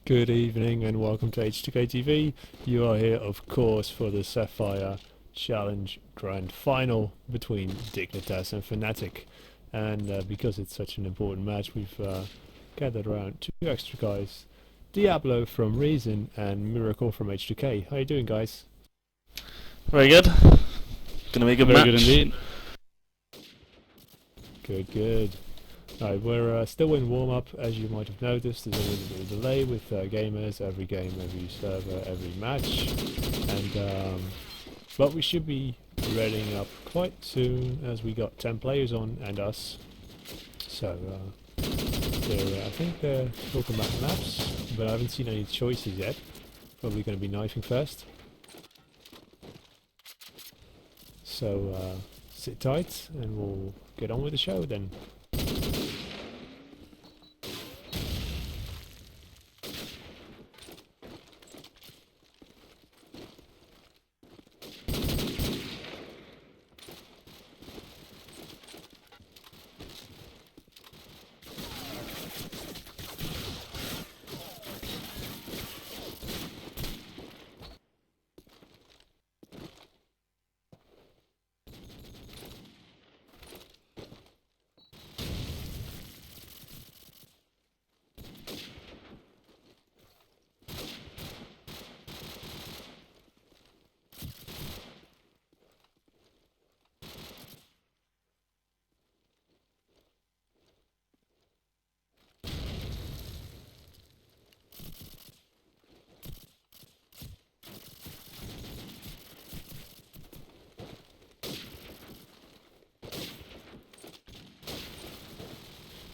Good evening and welcome to H2K TV. You are here, of course, for the Sapphire Challenge Grand Final between Dignitas and Fnatic. And because it's such an important match, we've gathered around two extra guys. Diablo from Reason and Miracle from H2K. How you doing, guys? Very good. Gonna be a good match. Very good indeed. Good. Right, we're still in warm-up, as you might have noticed. There's always a bit of delay with gamers, every game, every server, every match. But we should be readying up quite soon, as we got 10 players on, and us. So, I think they're talking about maps, but I haven't seen any choices yet. Probably going to be knifing first. So, sit tight, and we'll get on with the show then.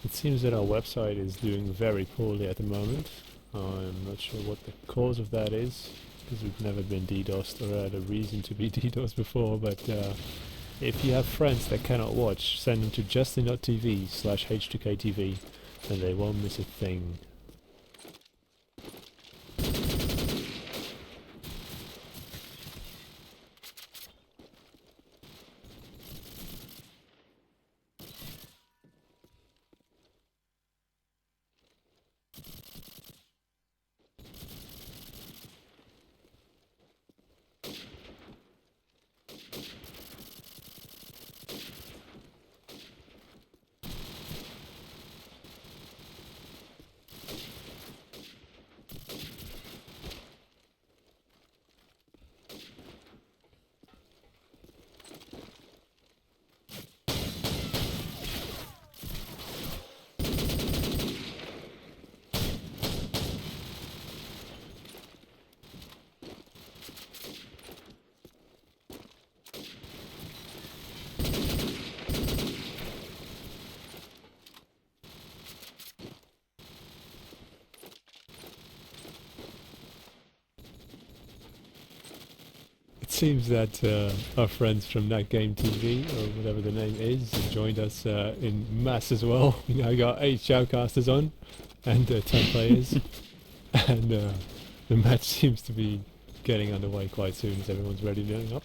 It seems that our website is doing very poorly at the moment. I'm not sure what the cause of that is, because we've never been DDoSed or had a reason to be DDoSed before, but if you have friends that cannot watch, send them to justin.tv/h2ktv and they won't miss a thing. It seems that our friends from That Game TV, or whatever the name is, have joined us in mass as well. We now got 8 shoutcasters on, and 10 players. And the match seems to be getting underway quite soon as everyone's ready to up.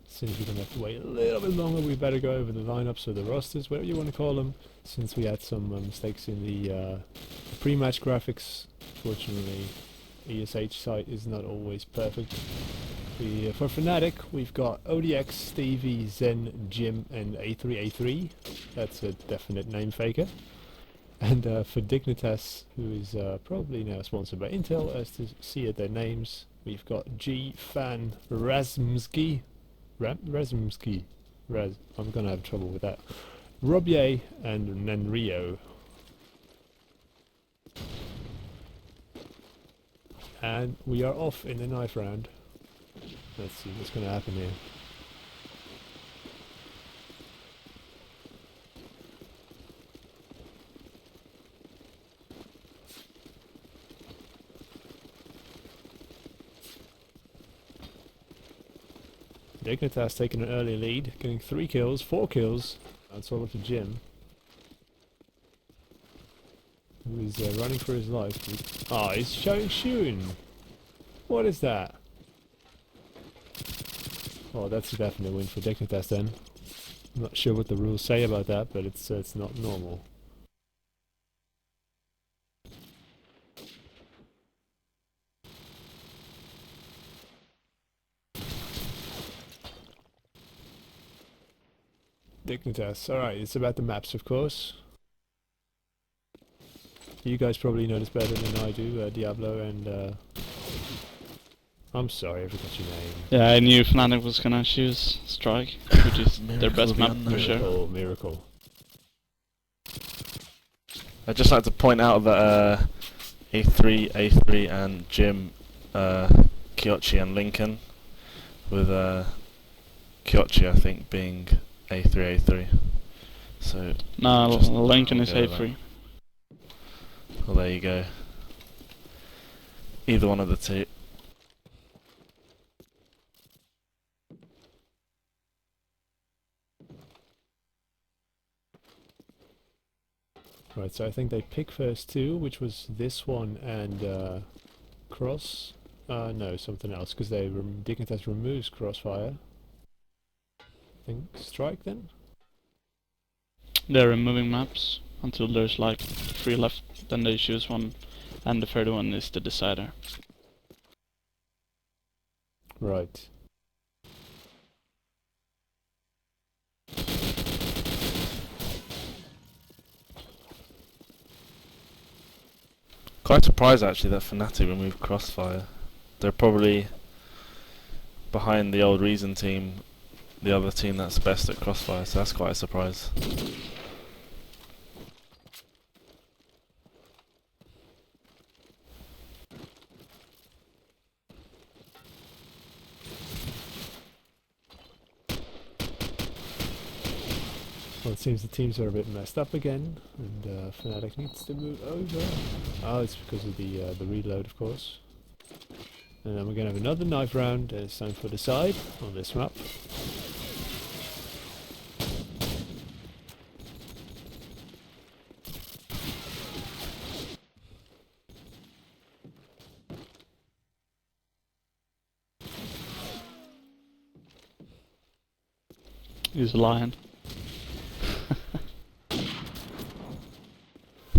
Since we're going to have to wait a little bit longer, we better go over the lineups or the rosters, whatever you want to call them, since we had some mistakes in the pre-match graphics. Fortunately, ESH site is not always perfect. For Fnatic, we've got ODX, Stevie, Zen, Jim, and A3A3. That's a definite name faker. And for Dignitas, who is probably now sponsored by Intel, as to see at their names, we've got G, Fan, Razmski. I'm gonna have trouble with that. Robier and Nenrio. And we are off in the knife round. Let's see what's gonna happen here. Dignitas taking an early lead, getting 3 kills, 4 kills. That's all up to Jim, who is running for his life. Ah, he's showing Shun. What is that? Well, that's a definite win for Dignitas then. I'm not sure what the rules say about that, but it's not normal. Dignitas. Alright, it's about the maps, of course. You guys probably know this better than I do, Diablo and... I'm sorry, I forgot your name. Yeah, I knew Fnatic was gonna choose Strike, which is their best map for sure. Miracle, Miracle. I'd just like to point out that A3, and Jim, Kyochi and Lincoln, with Kyochi I think being A3. So No, just Lincoln is go with A3. well, there you go. Either one of the two. Right, so I think they pick first two, which was this one and Cross. No, something else, because Dignitas removes Crossfire. I think Strike then? They're removing maps until there's like 3 left, then they choose one, and the third one is the decider. Right. Quite surprised actually that Fnatic removed Crossfire. They're probably behind the old Reason team, the other team that's best at Crossfire, so that's quite a surprise. Well, it seems the teams are a bit messed up again, and Fnatic needs to move over. Oh, it's because of the reload, of course. And then we're going to have another knife round, and it's time for the side on this map. He's a lion.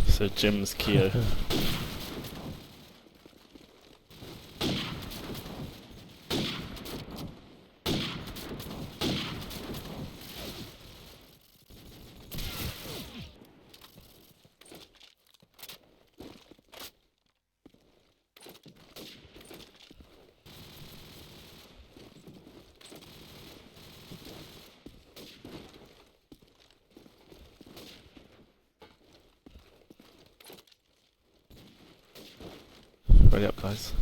So Jim's Kyo. Ready up, guys.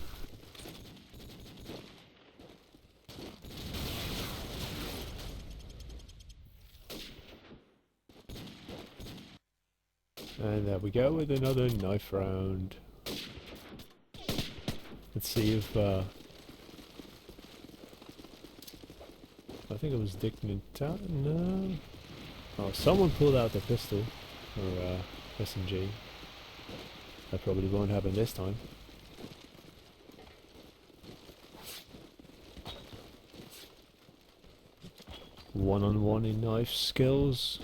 And there we go with another knife round. Let's see if I think it was Dignitas. No. Oh, someone pulled out the pistol or SMG. That probably won't happen this time. One-on-one in knife skills.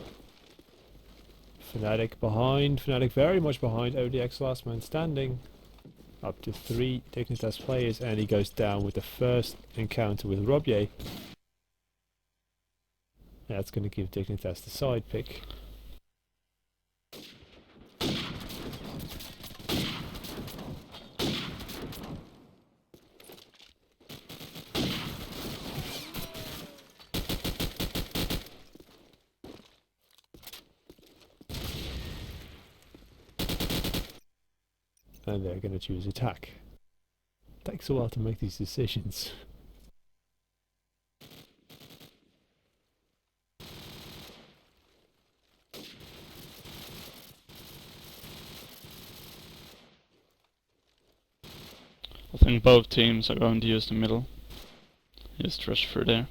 Fnatic behind. Fnatic very much behind. ODX last man standing. Up to 3 Dignitas players, and he goes down with the first encounter with Robier. That's going to give Dignitas the side pick. And they're going to choose attack. Takes a while to make these decisions. I think both teams are going to use the middle. Just rush through there.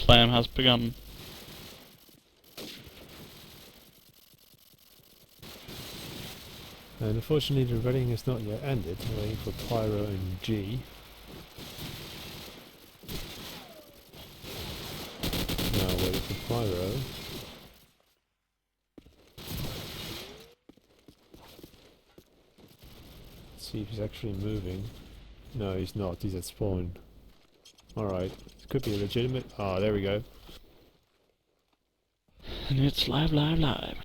flame has begun. And unfortunately the reading is not yet ended. I'm waiting for Pyro and G. Now waiting for Pyro. Let's see if he's actually moving. No, he's not. He's at spawn. Alright. It could be a legitimate... Ah, there we go. And it's live, live, live.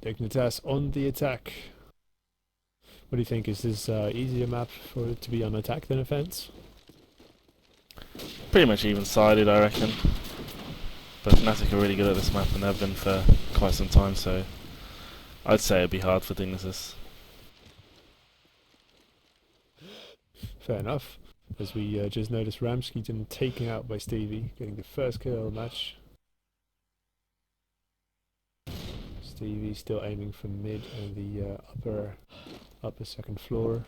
Dignitas on the attack. What do you think? Is this easier map for it to be on attack than offense? Pretty much even-sided, I reckon. But Fnatic are really good at this map, and they've been for quite some time, so I'd say it'd be hard for Dignitas. Fair enough. As we just noticed Ramsky getting taken out by Stevie, getting the first kill of the match. Stevie still aiming for mid and the upper second floor.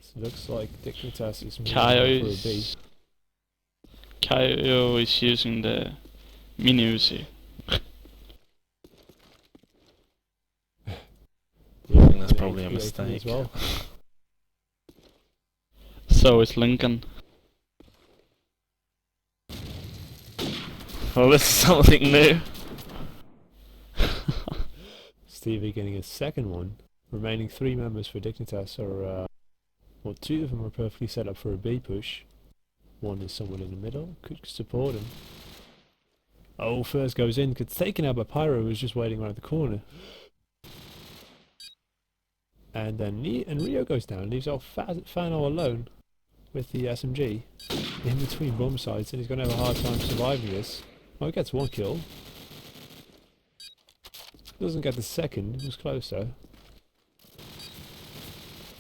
So looks like Dignitas is moving for a B. Kaio is using the mini Uzi. I think that's probably a mistake. As well. So is Lincoln. Well, this is something new. Stevie getting a second one. Remaining 3 members for Dignitas are, well, 2 of them are perfectly set up for a B push. 1 is someone in the middle, could support him. Oh, first goes in, gets taken out by Pyro, who's just waiting around the corner. And then Rio goes down, leaves off Fan all alone with the SMG in between bomb sites, and he's going to have a hard time surviving this. Oh, he gets 1 kill. Doesn't get the second, it was close though.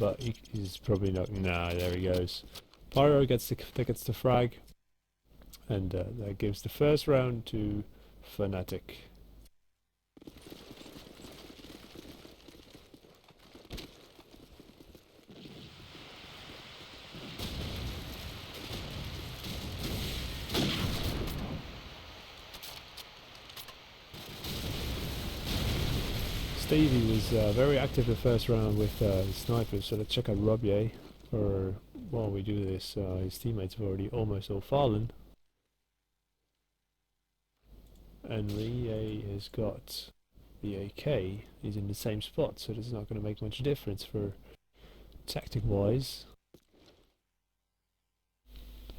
But he's probably not. Nah, there he goes. Pyro gets the frag, and that gives the first round to Fnatic. Stevie was very active the first round with the snipers, so let's check out Robier. Or while we do this, his teammates have already almost all fallen. And Rie has got the AK. He's in the same spot, so this is not going to make much difference for tactic wise.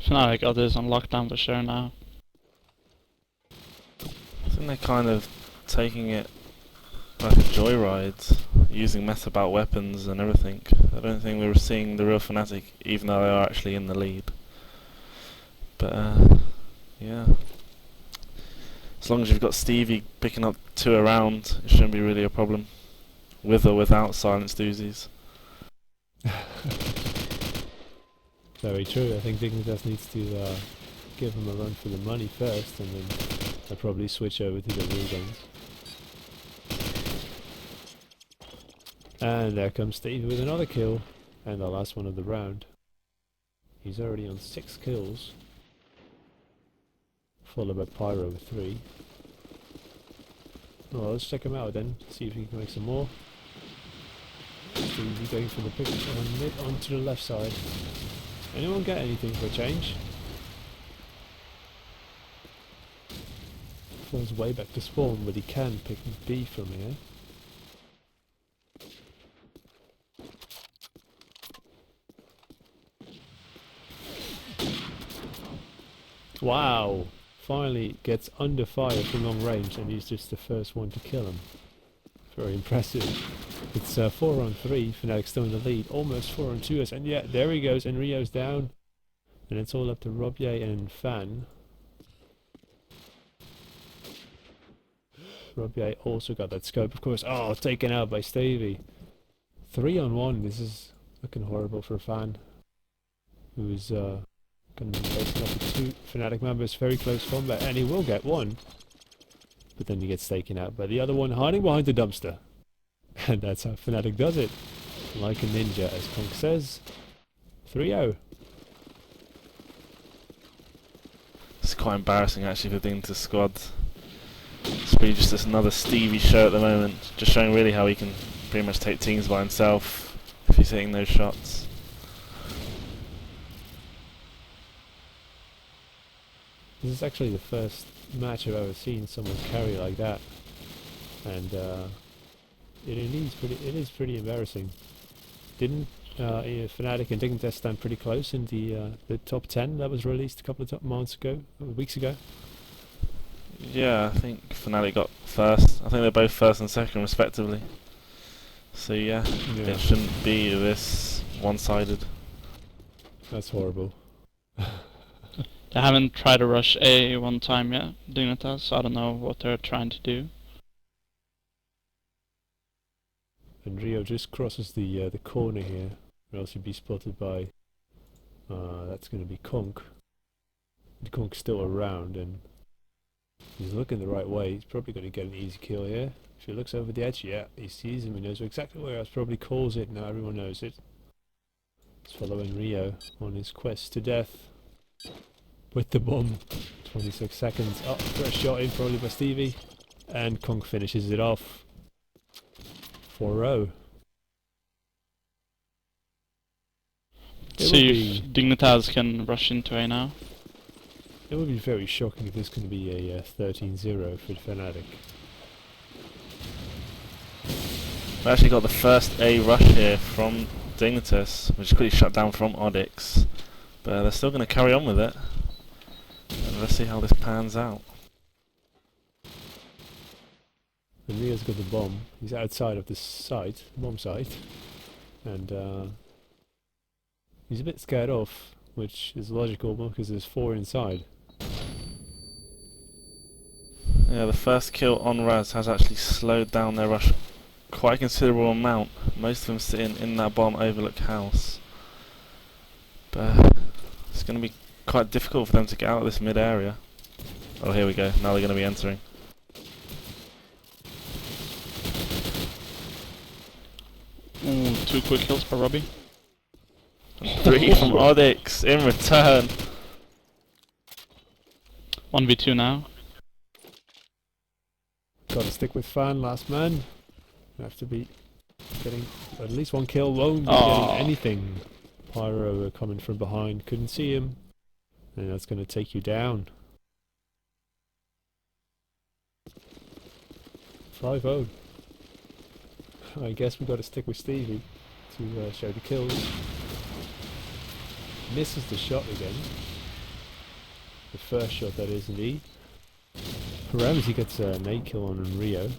Fnatic got this on lockdown for sure now. I think they're kind of taking it like a joyride, using mess about weapons and everything. I don't think we were seeing the real Fnatic, even though they are actually in the lead. But yeah, as long as you've got Stevie picking up 2 around, it shouldn't be really a problem, with or without silenced Uzis. Very true. I think Dignitas needs to give him a run for the money first, and then they'll probably switch over to the real guns. And there comes Stevie with another kill, and the last one of the round. He's already on 6 kills, followed by Pyro with 3. Well, let's check him out then, see if he can make some more. Stevie going for the pick on mid onto the left side. Anyone get anything for a change? Falls way back to spawn, but he can pick B from here. Wow! Finally gets under fire from long range, and he's just the first one to kill him. Very impressive. It's 4 on 3, Fnatic still in the lead, almost 4 on 2, and yeah, there he goes, and Rio's down. And it's all up to Robier and Fan. Robier also got that scope, of course. Oh, taken out by Stevie. 3 on 1, this is looking horrible for Fan, who's going to be facing up with 2 Fnatic members, very close combat, and he will get 1. But then he gets taken out by the other one, hiding behind the dumpster. And that's how Fnatic does it. Like a ninja, as Punk says. 3-0. quite embarrassing actually for the Dignitas squad. It's really just another Stevie show at the moment, just showing really how he can pretty much take teams by himself if he's hitting those shots. This is actually the first match I've ever seen someone carry like that, and it is pretty embarrassing. Didn't Fnatic and Dignitas stand pretty close in the top 10 that was released a couple of weeks ago? Yeah, I think Fnatic got first. I think they're both first and second respectively. So yeah, it shouldn't be this one-sided. That's horrible. They haven't tried to rush A one time yet, Dignitas. I don't know what they're trying to do. And Rio just crosses the corner here, or else he'd be spotted by. That's going to be Conk. And Konk's still around, and he's looking the right way. He's probably going to get an easy kill here. If he looks over the edge, yeah, he sees him. He knows exactly where. Else probably calls it. Now everyone knows it. He's following Rio on his quest to death with the bomb. 26 seconds. Oh, first shot in probably by Stevie, and Konk finishes it off. 4-0. See if Dignitas can rush into A now. It would be very shocking if this can be a 13-0 for Fnatic. We actually got the first A rush here from Dignitas, which is quickly shut down from Oddix. But they're still going to carry on with it. And let's see how this pans out. And Rio's got the bomb. He's outside of the site, bomb site. And he's a bit scared off, which is logical because there's 4 inside. Yeah, the first kill on Raz has actually slowed down their rush quite a considerable amount. Most of them sitting in that bomb overlook house. But it's going to be quite difficult for them to get out of this mid area. Oh, here we go. Now they're going to be entering. Ooh, 2 quick kills by Robbie. And 3 from Oddix in return. 1v2 now. Gotta stick with Fan, last man. Have to be getting at least 1 kill, won't be getting anything. Pyro coming from behind, couldn't see him. And that's gonna take you down. 5-0. I guess we gotta stick with Stevie to show the kills. Misses the shot again. The first shot, that is, indeed. Ramsey gets an 8 kill on Rio.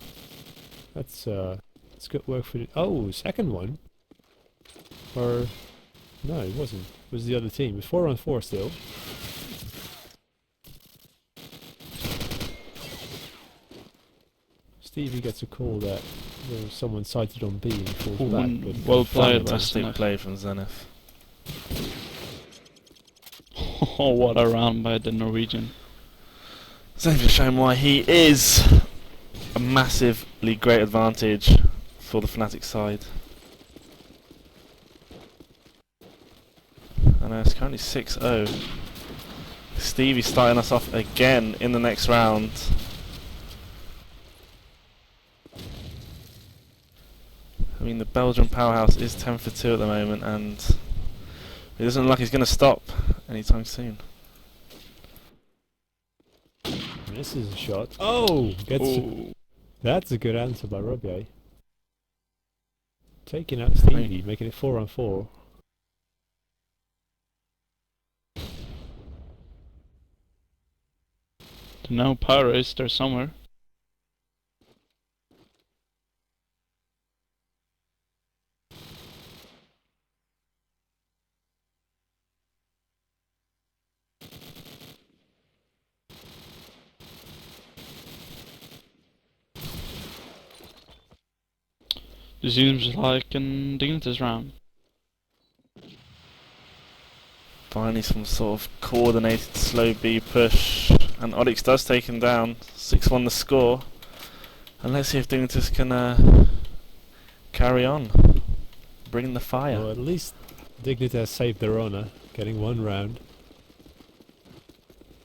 That's good work for the... Oh, second one? Or... No, it wasn't. It was the other team. It was 4 on 4 still. Stevie gets a call that there was someone sighted on B and he falls back. But well played. Fantastic play from Zenith. Oh, what a round by the Norwegian. Zenith has shown why he is a massively great advantage for the Fnatic side. And it's currently 6-0. Stevie starting us off again in the next round. I mean, the Belgian powerhouse is 10 for 2 at the moment, and it doesn't look like he's going to stop anytime soon. This is a shot. Oh! That's a good answer by Robbie. Taking out Stevie, making it 4 on 4. No Pyro is there somewhere. This seems like an Dignitas round. Finally some sort of coordinated slow B push, and Oddix does take him down. 6-1 the score. And let's see if Dignitas can carry on. Bring the fire. Well, at least Dignitas saved their honour, getting 1 round.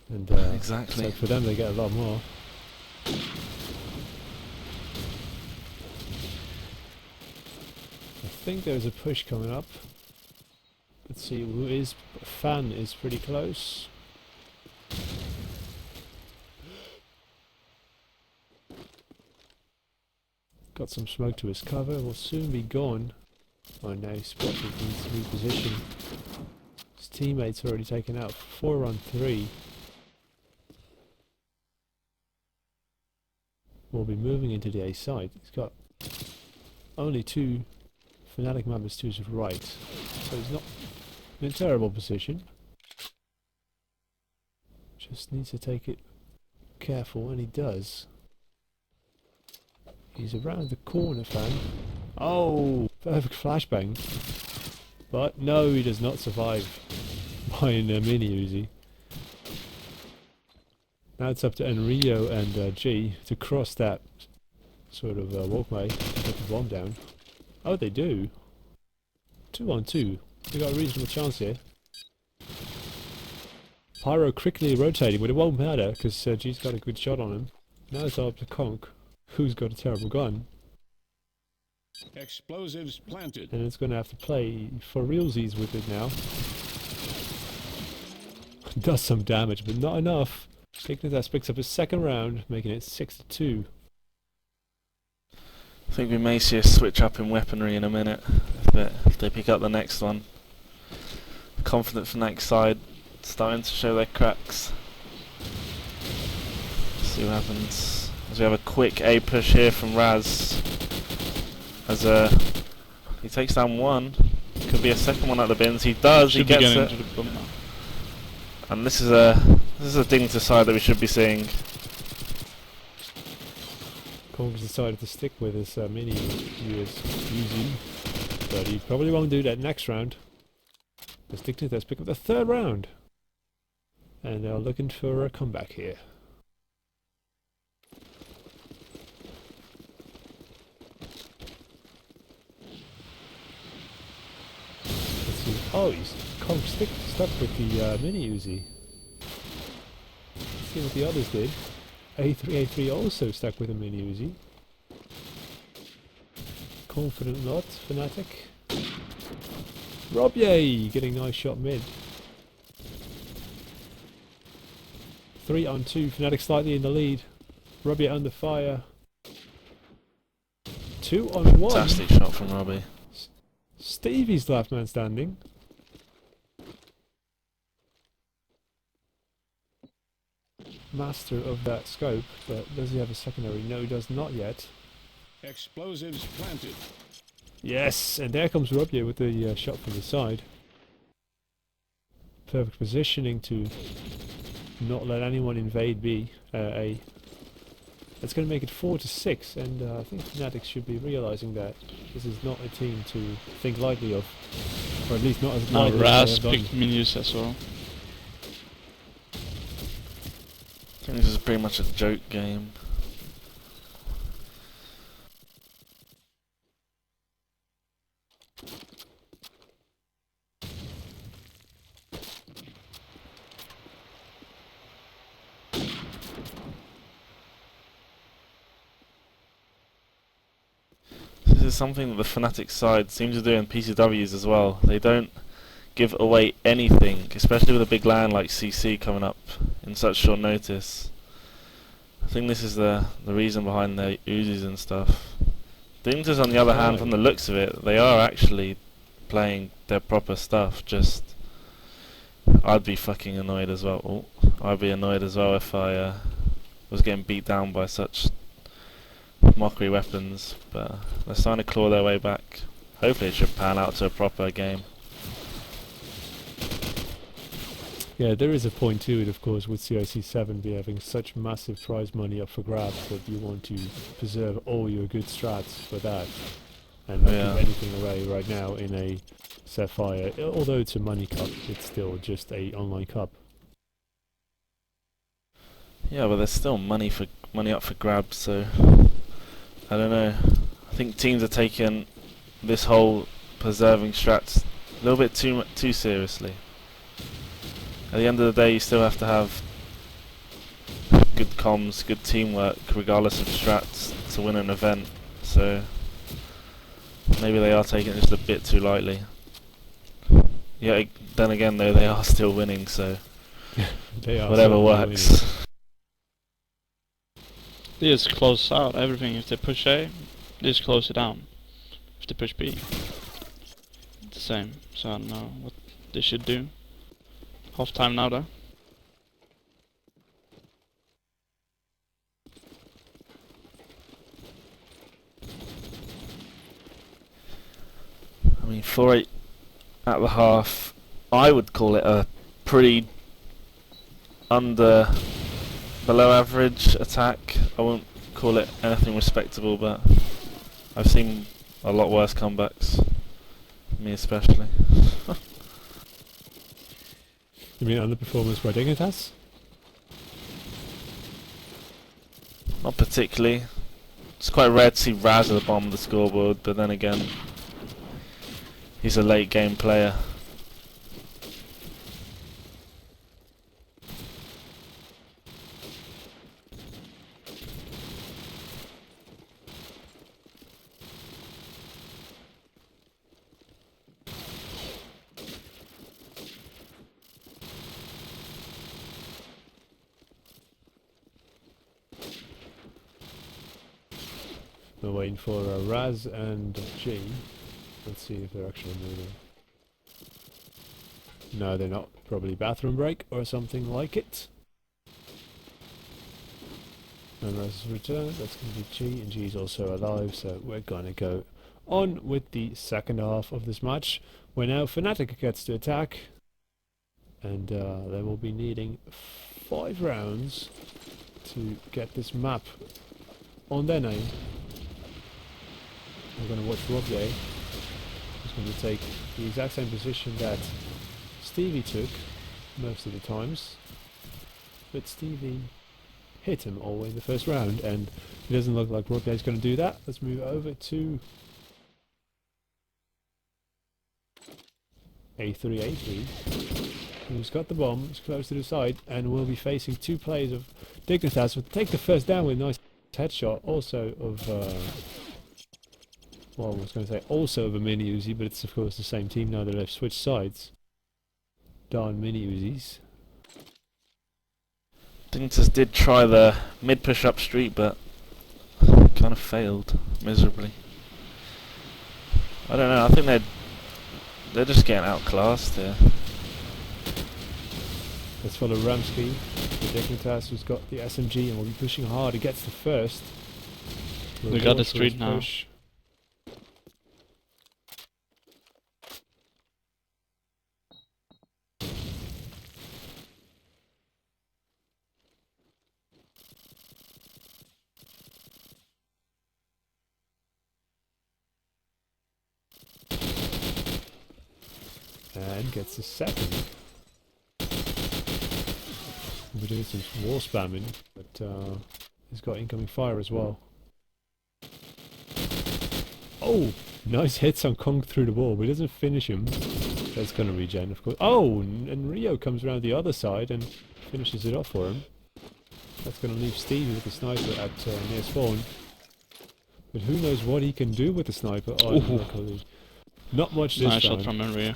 And Exactly. so for them they get a lot more. I think there's a push coming up. Let's see who is. Fan is pretty close. Got some smoke to his cover. Will soon be gone. Oh, now he's spotted. Needs to reposition. His teammates already taken out. 4 on 3. Will be moving into the A side. He's got only 2 Fnatic members to his right, so he's not in a terrible position. Just needs to take it careful, and he does. He's around the corner, Fan. Oh, perfect flashbang. But no, he does not survive behind a mini Uzi. Now it's up to Enrio and G to cross that sort of walkway, get the bomb down. Oh, they do. 2 on 2. They got a reasonable chance here. Pyro quickly rotating, but it won't matter because G's got a good shot on him. Now it's up to Conk, who's got a terrible gun. Explosives planted. And it's going to have to play for realsies with it now. Does some damage, but not enough. Dignitas picks up his second round, making it 6-2. I think we may see a switch up in weaponry in a minute if they pick up the next one. Confident Fnatic side starting to show their cracks. Let's see what happens. As we have a quick A push here from Raz. As he takes down one. Could be a second one at the bins. He does. Should he be gets getting it. into the bump now. And this is a Dignitas side that we should be seeing. Conk's decided to stick with his mini Uzi, but he probably won't do that next round. Because Dignitas pick up the third round. And they're looking for a comeback here. Let's see. Oh, he's Conk stuck with the mini Uzi. Let's see what the others did. A3 also stuck with a mini Uzi. Confident not, Fnatic. Robier getting a nice shot mid. 3 on 2, Fnatic slightly in the lead. Robier under fire. 2 on 1. Fantastic shot from Robbie. Stevie's last man standing. Master of that scope, but does he have a secondary? No, he does not yet. Explosives planted. Yes, and there comes Robier with the shot from the side. Perfect positioning to not let anyone invade B, A. That's going to make it 4-6, and I think Fnatic should be realizing that this is not a team to think lightly of, or at least not as Now lightly Raz as they have picked done. Minius as well. I think this is pretty much a joke game. This is something that the Fnatic side seems to do in PCWs as well. They don't give away anything, especially with a big land like CC coming up in such short notice. I think this is the reason behind their Uzis and stuff. Dignitas, on the other hand, from the looks of it, they are actually playing their proper stuff. Just, I'd be fucking annoyed as well. Oh, I'd be annoyed as well if I was getting beat down by such mockery weapons. But they're starting to claw their way back. Hopefully it should pan out to a proper game. Yeah, there is a point to it, of course, with COC7 be having such massive prize money up for grabs that you want to preserve all your good strats for that and not give anything away right now in a Sapphire. Although it's a money cup, it's still just a online cup. Yeah, but there's still money up for grabs, so I don't know. I think teams are taking this whole preserving strats a little bit too seriously. At the end of the day, you still have to have good comms, good teamwork, regardless of strats, to win an event. So maybe they are taking it just a bit too lightly. Yeah, then again though, they are still winning, so They are whatever certainly works. winning. They just close out everything. If they push A, they just close it down. If they push B, it's the same. So I don't know what they should do. Half time now though. I mean, 4-8 at the half, I would call it a pretty below average attack. I won't call it anything respectable, but I've seen a lot worse comebacks. Me especially. You mean underperformance by Dignitas? Not particularly. It's quite rare to see Raz at the bottom of the scoreboard, but then again, he's a late game player. We're waiting for Raz and G. Let's see if they're actually moving. No, they're not. Probably bathroom break or something like it. And Raz has returned. That's going to be G, and G is also alive, so we're going to go on with the second half of this match, where now Fnatic gets to attack, and they will be needing 5 rounds to get this map on their name. We're going to watch Robier. He's going to take the exact same position that Stevie took most of the times, but Stevie hit him all in the first round, and it doesn't look like Robier is going to do that. Let's move over to A3, who's got the bomb, is close to the side, and will be facing 2 players of Dignitas. Will take the first down with a nice headshot, also of well, I was going to say also of a mini Uzi, but it's of course the same team now that they've switched sides. Darn mini Uzis. Dignitas did try the mid push up street, but kind of failed miserably. I don't know. I think they're just getting outclassed here. Let's follow Ramsky, the Dignitas, who's got the SMG and will be pushing hard. He gets the first. We got the street now. Push. And gets the second. We're doing some wall spamming, but he's got incoming fire as well. Oh! Nice hits on Kong through the wall, but he doesn't finish him. That's going to regen, of course. Oh! And Rio comes around the other side and finishes it off for him. That's going to leave Stevie with the sniper at near spawn. But who knows what he can do with the sniper? Oh, luckily. Not much this Nice time. shot from Maria.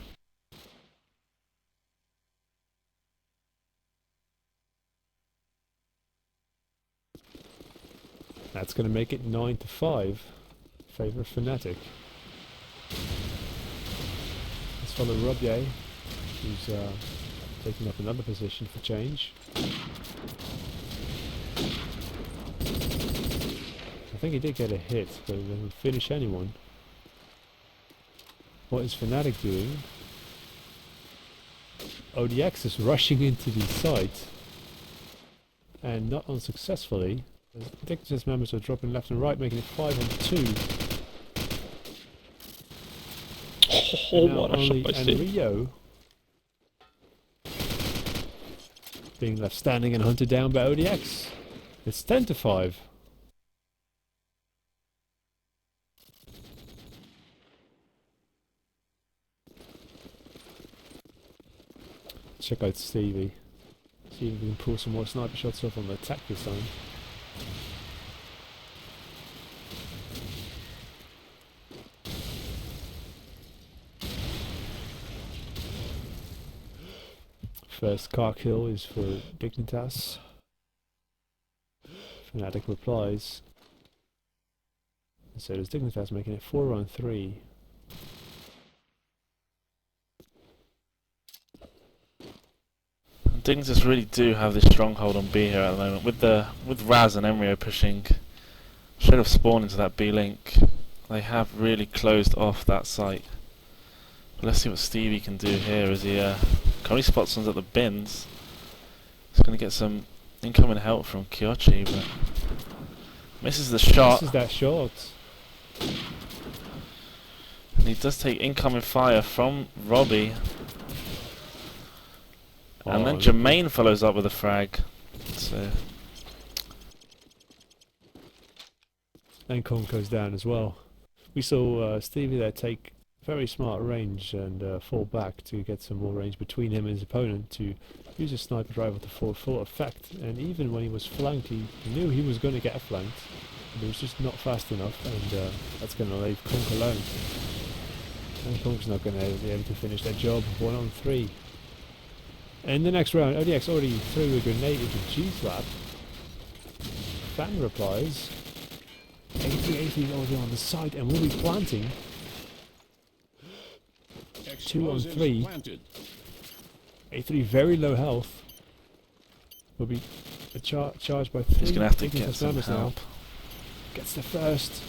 That's going to make it 9-5. Favour of Fnatic. Let's follow Robier, who's taking up another position for change. I think he did get a hit, but he didn't finish anyone. What is Fnatic doing? ODX is rushing into the site, and not unsuccessfully. Dignitas members are dropping left and right, making it 5-2. Oh, Now what a shot by Steve. Rio being left standing and hunted down by ODX. It's 10-5. Check out Stevie. See if we can pull some more sniper shots off on the attack this time. First car kill is for Dignitas. Fnatic replies. So does Dignitas, making it 4-on-3. Dignitas really do have this stronghold on B here at the moment. With Raz and Emryo pushing should have spawned into that B link. They have really closed off that site. But let's see what Stevie can do here as he currently spots ones at the bins. He's going to get some incoming help from Kyochi, but misses the shot. Misses that shot. And he does take incoming fire from Robbie. And then Jermaine follows up with a frag. So and Kong goes down as well. We saw Stevie there take very smart range and fall back to get some more range between him and his opponent to use his sniper rifle to full effect. And even when he was flanked, he knew he was going to get flanked. But it was just not fast enough, and that's going to leave Kong alone. And Kong's not going to be able to finish that job 1-on-3. In the next round, ODX already threw a grenade into G-Slap. Fan replies. 80 is already on the site and will be planting. 2-on-3. Planted. 83 very low health. Will be charged by 3. he's going to have to Dignitas get some members now. help. Gets the first.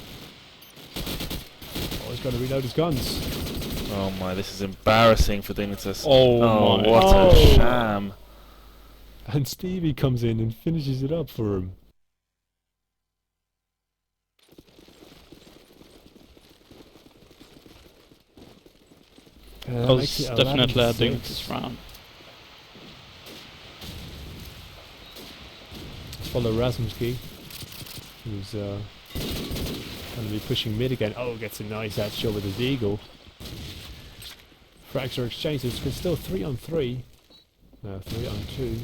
Oh, he's got to reload his guns. Oh my, this is embarrassing for Dignitas. Oh my. What Oh. a sham. And Stevie comes in and finishes it up for him. That was makes it definitely a 11-6. Dignitas round. Let's follow Razumski, who's going to be pushing mid again. Oh, gets a nice headshot with his eagle. Frags are exchanged. It's still 3-on-3. No, 3-on-2.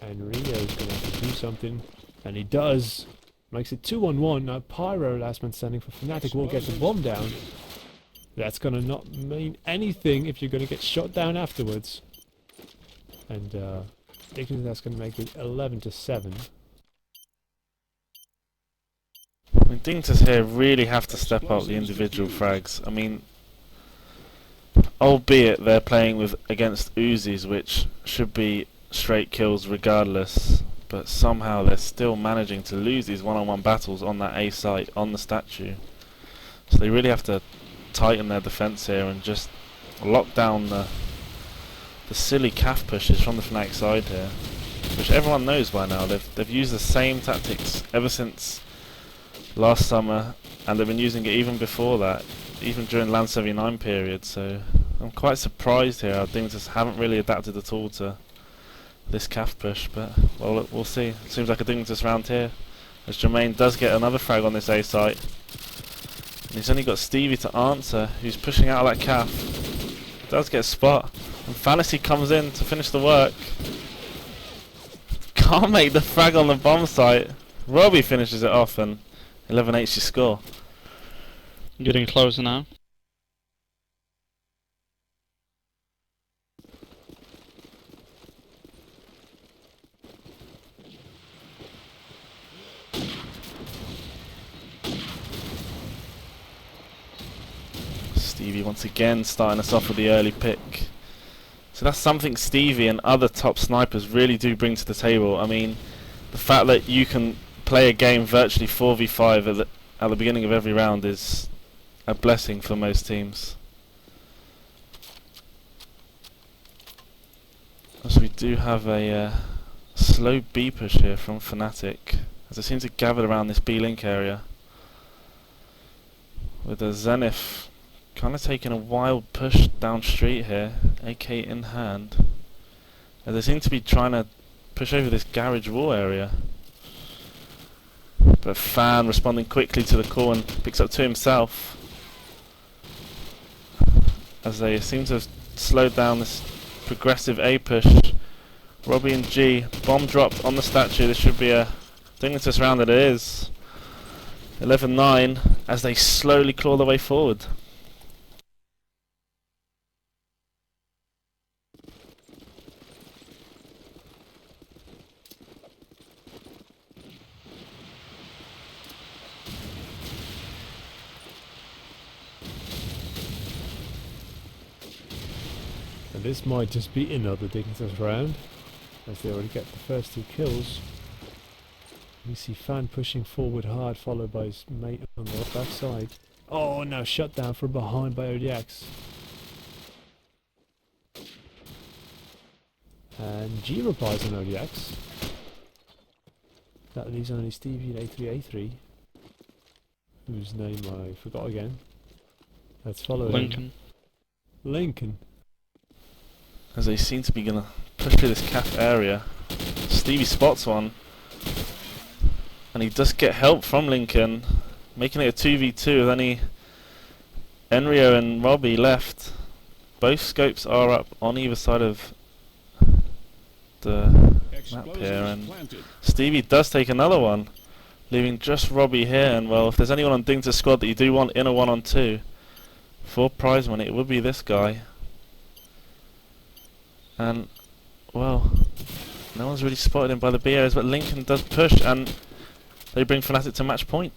And Rio's going to have to do something. And he does. Makes it 2-on-1. Now Pyro, last man standing for Fnatic, will get the bomb down. That's going to not mean anything if you're going to get shot down afterwards. And Dignitas going to make it 11-7. I mean, Dignitas here really have to step up the individual frags. I mean, albeit they're playing with against Uzis, which should be straight kills regardless, but somehow they're still managing to lose these one-on-one battles on that A site, on the statue. So they really have to tighten their defense here and just lock down the silly calf pushes from the Fnatic side here, which everyone knows by now. They've used the same tactics ever since last summer, and they've been using it even before that, even during LAN 79 period. So I'm quite surprised here how Dignitas haven't really adapted at all to this calf push, but well, we'll see. It seems like a Dignitas round here, as Jermaine does get another frag on this A site. And he's only got Stevie to answer, who's pushing out of that calf. Does get a spot, and Fantasy comes in to finish the work. Can't make the frag on the bomb site. Robbie finishes it off, and 11-8 score. Getting closer now. Stevie once again starting us off with the early pick. So that's something Stevie and other top snipers really do bring to the table. I mean, the fact that you can play a game virtually 4v5 at the beginning of every round is a blessing for most teams. So we do have a slow B push here from Fnatic, as they seem to gather around this B link area, with a Zenith kind of taking a wild push down street here, AK in hand, as they seem to be trying to push over this garage wall area. But Fan responding quickly to the call and picks up to himself, as they seem to have slowed down this progressive A push. Robbie and G, bomb drop on the statue. This should be a Dignitas round, that it is. 11-9 as they slowly claw their way forward. And this might just be another Dignitas round, as they already get the first 2 kills. We see Fan pushing forward hard, followed by his mate on the back side. Oh, now shut down from behind by ODX. And G replies on ODX. That leaves only Stevie and A3A3, whose name I forgot again. Let's follow him. Lincoln. As they seem to be gonna push through this cap area. Stevie spots one. And he does get help from Lincoln, making it a 2v2 with only Enrio and Robbie left. Both scopes are up on either side of the map here, and Stevie does take another one, leaving just Robbie here. And well, if there's anyone on Dignitas squad that you do want in a 1-on-2 for prize money, it would be this guy. And well, no one's really spotted him by the B areas, but Lincoln does push, and they bring Fnatic to match point.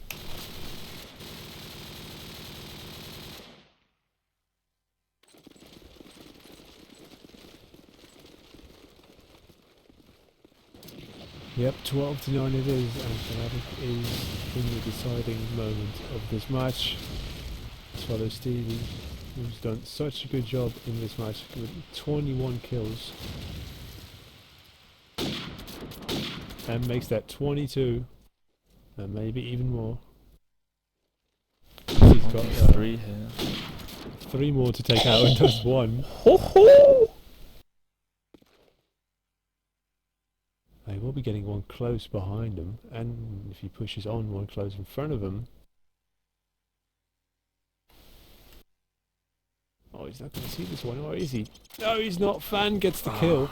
Yep, 12-9 it is, and Fnatic is in the deciding moment of this match. As well as Stevie, who's done such a good job in this match with 21 kills. And makes that 22. And maybe even more. He's got 3 here. 3 more to take out and does 1. He will be getting one close behind him, and if he pushes on, one close in front of him. Oh, he's not going to see this one, or is he? No, he's not. Fan gets the kill.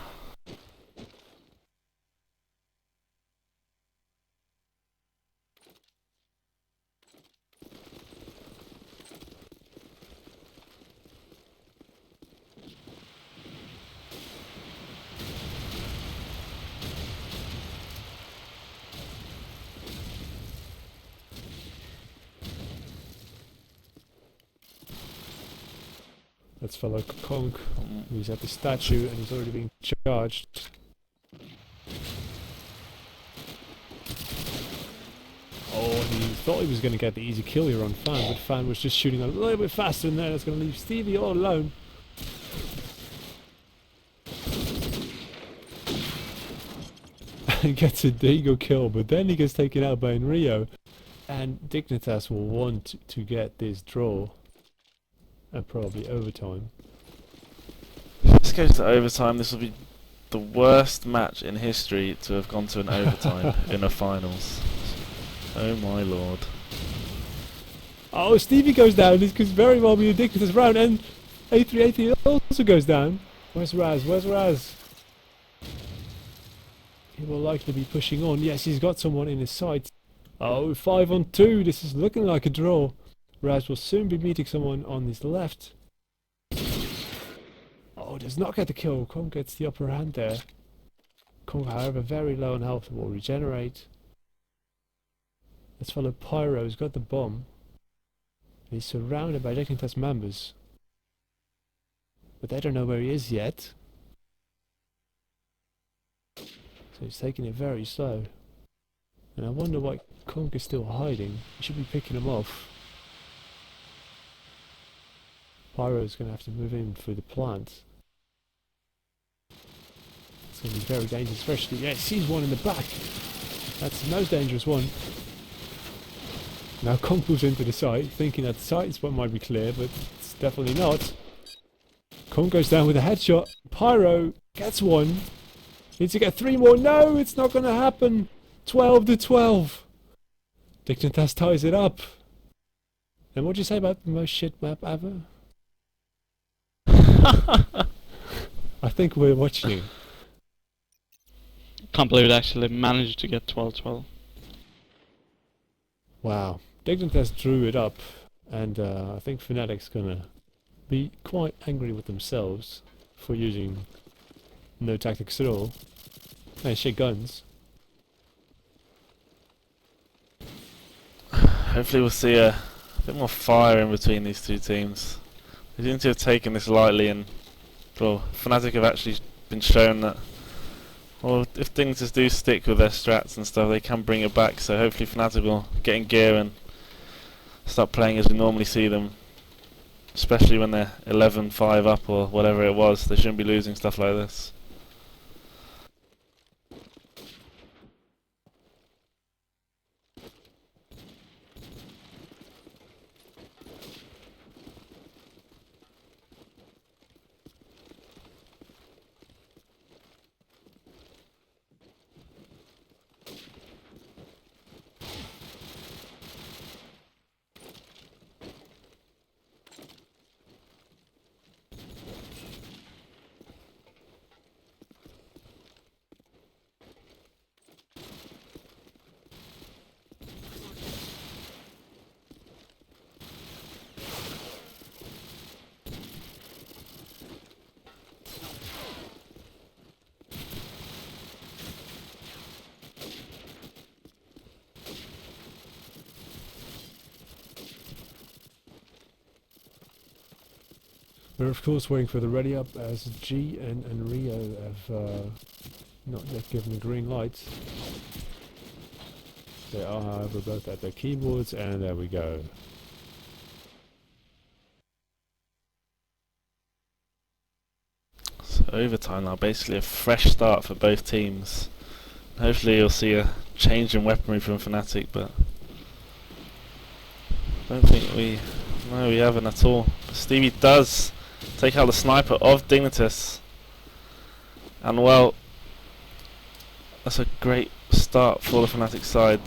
Let's follow Konk, who's at the statue and he's already being charged. Oh, he thought he was going to get the easy kill here on Fan, but Fan was just shooting a little bit faster than that. That's going to leave Stevie all alone. And gets a Dago kill, but then he gets taken out by Enrio. And Dignitas will want to get this draw. And probably overtime. If this goes to overtime, this will be the worst match in history to have gone to an overtime in a finals. Oh my lord. Oh, Stevie goes down. This could very well be a Dignitas round, and A3 also goes down. Where's Raz? Where's Raz? He will likely be pushing on. Yes, he's got someone in his sights. Oh, 5-on-2. This is looking like a draw. Raz will soon be meeting someone on his left. Oh, does not get the kill. Kong gets the upper hand there. Kong, however, very low on health, will regenerate. Let's follow Pyro, who's got the bomb. He's surrounded by Dignitas members. But they don't know where he is yet. So he's taking it very slow. And I wonder why Kong is still hiding. He should be picking him off. Pyro's going to have to move in through the plant. It's going to be very dangerous, especially... Yeah, he sees one in the back. That's the most dangerous one. Now Kong moves into the site, thinking that the site spot might be clear, but it's definitely not. Kong goes down with a headshot. Pyro gets one. Needs to get 3 more. No, it's not going to happen. 12-12. Dignitas ties it up. And what do you say about the most shit map ever? I think we're watching it. Can't believe it actually managed to get 12-12. Wow. Dignitas drew it up, and I think Fnatic's gonna be quite angry with themselves for using no tactics at all. And shit guns. Hopefully we'll see a bit more fire in between these two teams. They seem to have taken this lightly, and well, Fnatic have actually been shown that, well, if things just do stick with their strats and stuff, they can bring it back. So hopefully Fnatic will get in gear and start playing as we normally see them, especially when they're 11-5 up or whatever it was. They shouldn't be losing stuff like this. We're of course waiting for the ready up as G and Rio have not yet given the green light. They are, however, both at their keyboards, and there we go. So overtime now, basically a fresh start for both teams. Hopefully you'll see a change in weaponry from Fnatic, but I don't think we haven't at all. But Stevie does take out the sniper of Dignitas, and well, that's a great start for the Fnatic side,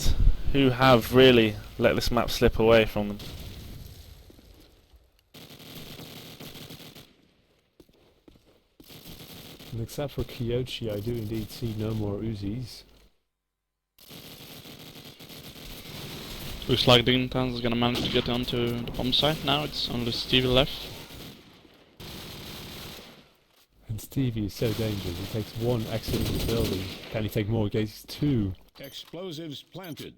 who have really let this map slip away from them. And except for Kyochi, I do indeed see no more Uzis. Looks like Dignitas is gonna manage to get onto the bomb site now. It's only Stevie left. And Stevie is so dangerous. He takes one exit in the building. Can he take more? He takes two. Explosives planted.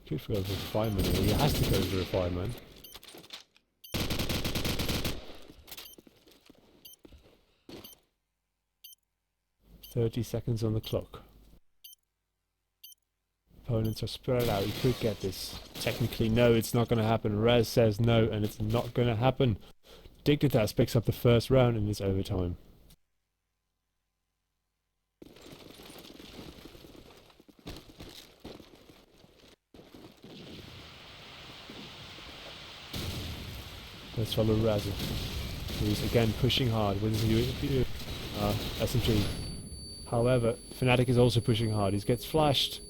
Could go for a fireman. He has to go for a fireman. "30 seconds on the clock. Opponents are spread out. He could get this. Technically, no, it's not going to happen. Rez says no, and it's not going to happen. Dignitas picks up the first round in this overtime. Let's follow Raz, who's again pushing hard with his SMG. However, Fnatic is also pushing hard. He gets flashed.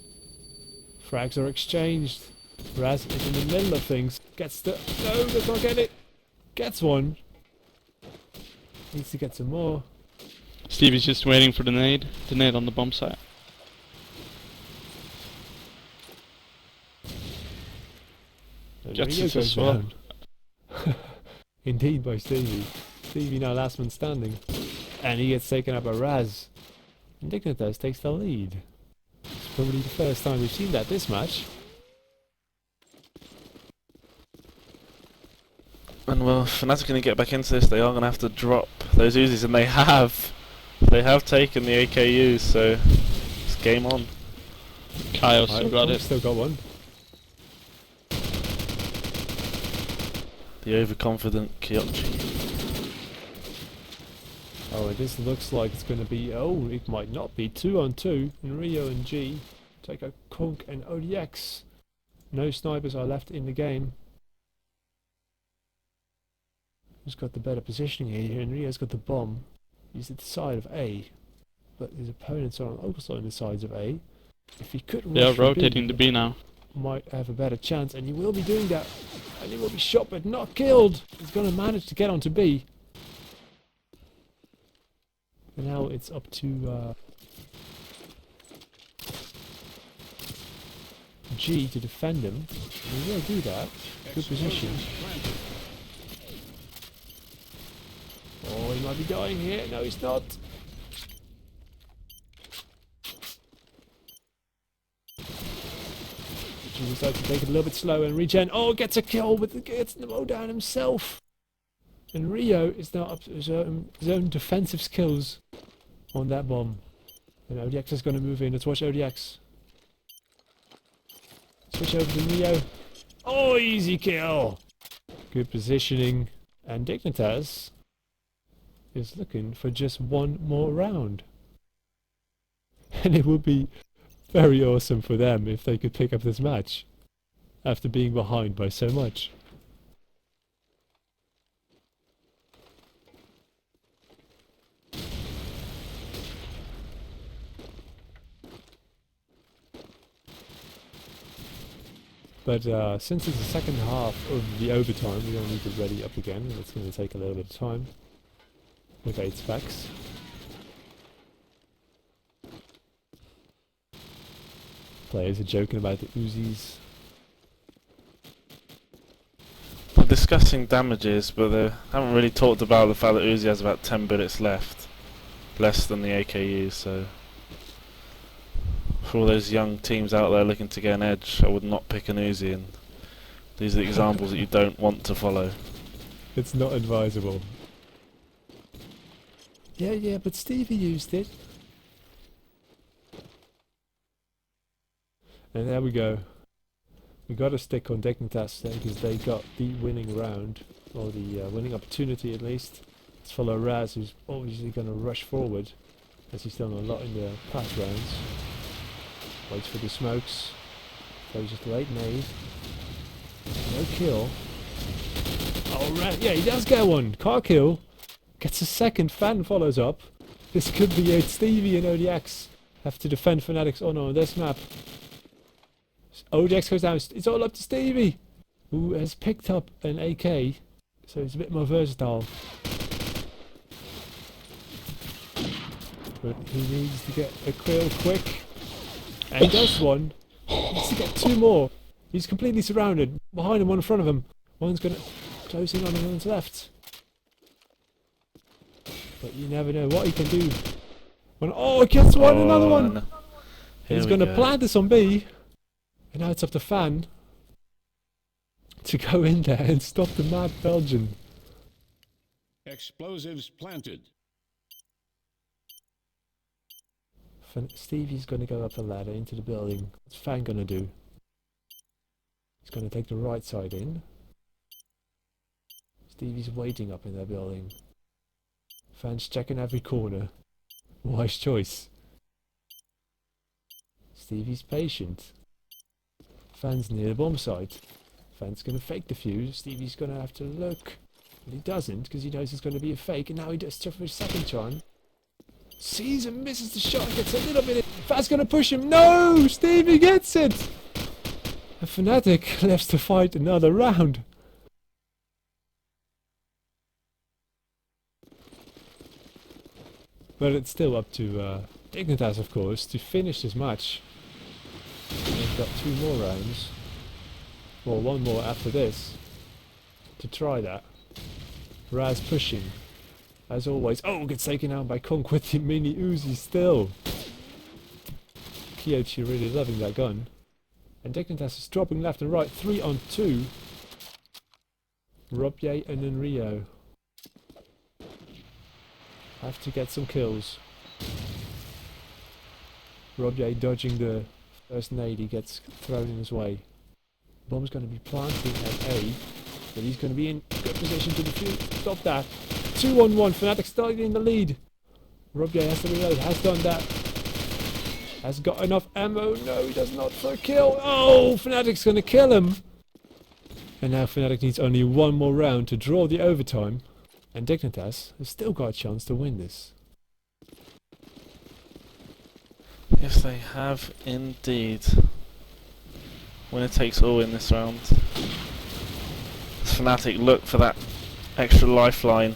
Frags are exchanged. Raz is in the middle of things. Gets the... No, does not get it. Gets one. Needs to get some more. Stevie's just waiting for the nade. The nade on the bomb site. And Gets Rio it goes as well. down. Indeed by Stevie. Stevie now last man standing. And he gets taken up by Raz. And Dignitas takes the lead. It's probably the first time we've seen that this match. And well, if Fnatic are going to get back into this, they are going to have to drop those Uzis, and they have. They have taken the AKUs, so it's game on. Kyle still got it. Still got one. The overconfident Kyochi. Oh, and this looks like it's going to be... Oh, it might not be. 2 on 2. And Rio and G take a Conk and ODX. No snipers are left in the game. Who's got the better positioning here? And Rio's got the bomb. He's at the side of A. But his opponents are also on the sides of A. If he could They are rush for rotating B, the B now. might have a better chance. And he will be doing that. And he will be shot but not killed. He's going to manage to get onto B. And now it's up to G to defend him. We will do that. Good position. Planted. Oh, he might be dying here. No, he's not. He decides to take it a little bit slow and regen. Oh, gets a kill with gets the mow down himself. And Rio is now up to his own defensive skills on that bomb. And ODX is going to move in. Let's watch ODX. Switch over to Rio. Oh, easy kill. Good positioning. And Dignitas is looking for just one more round. And it would be very awesome for them if they could pick up this match after being behind by so much. But since it's the second half of the overtime, we don't need to ready up again. It's going to take a little bit of time with 8 specs. Players are joking about the Uzis. They're discussing damages, but they haven't really talked about the fact that Uzi has about 10 bullets left. Less than the AKU, so... For all those young teams out there looking to get an edge, I would not pick an Uzi, and these are the examples that you don't want to follow. It's not advisable. Yeah, but Stevie used it. And there we go. We got to stick on Dignitas there because they got the winning round, or the winning opportunity at least. Let's follow Raz, who's obviously going to rush forward, as he's done a lot in the past rounds. Waits for the smokes. Throws just late nade. No kill. Oh, Raz, yeah, he does get one. Car kill. Gets a second. Fan follows up. This could be it. Stevie and ODX have to defend Fnatic's honor on this map. ODX goes down. It's all up to Stevie, who has picked up an AK, so he's a bit more versatile. But he needs to get a kill quick. And he does one. He needs to get 2 more. He's completely surrounded. Behind him, one in front of him. One's going to close in on him, one's left. But you never know what he can do. Oh, he gets one, another one! No. He's going to plant this on B. And now it's up to Fan to go in there and stop the mad Belgian. Explosives planted. Stevie's going to go up the ladder into the building. What's Fan going to do? He's going to take the right side in. Stevie's waiting up in their building. Fan's checking every corner. Wise choice. Stevie's patient. Fan's near the bomb site. Fan's going to fake the fuse. Stevie's going to have to look. But he doesn't because he knows it's going to be a fake. And now he does for his second try. Sees and misses the shot. Gets a little bit. Fan's going to push him. No! Stevie gets it! And Fnatic left to fight another round. But it's still up to Dignitas, of course, to finish this match. They've got 2 more rounds. Well, 1 more after this. To try that. Raz pushing. As always. Oh, gets taken out by Conk with the mini Uzi still. Kyochi really loving that gun. And Dignitas is dropping left and right. 3 on 2. Robye and then Rio. Have to get some kills. Robye dodging the first nade he gets thrown in his way. Bomb's going to be planting at A, but he's going to be in good position to defuse. Stop that. 2 on 1. Fnatic starting in the lead. Robye has to reload. Has done that. Has got enough ammo. No, he does not for a kill. Oh, Fnatic's going to kill him. And now Fnatic needs only 1 more round to draw the overtime. And Dignitas has still got a chance to win this. Yes, they have indeed. Winner takes all in this round. Fnatic look for that extra lifeline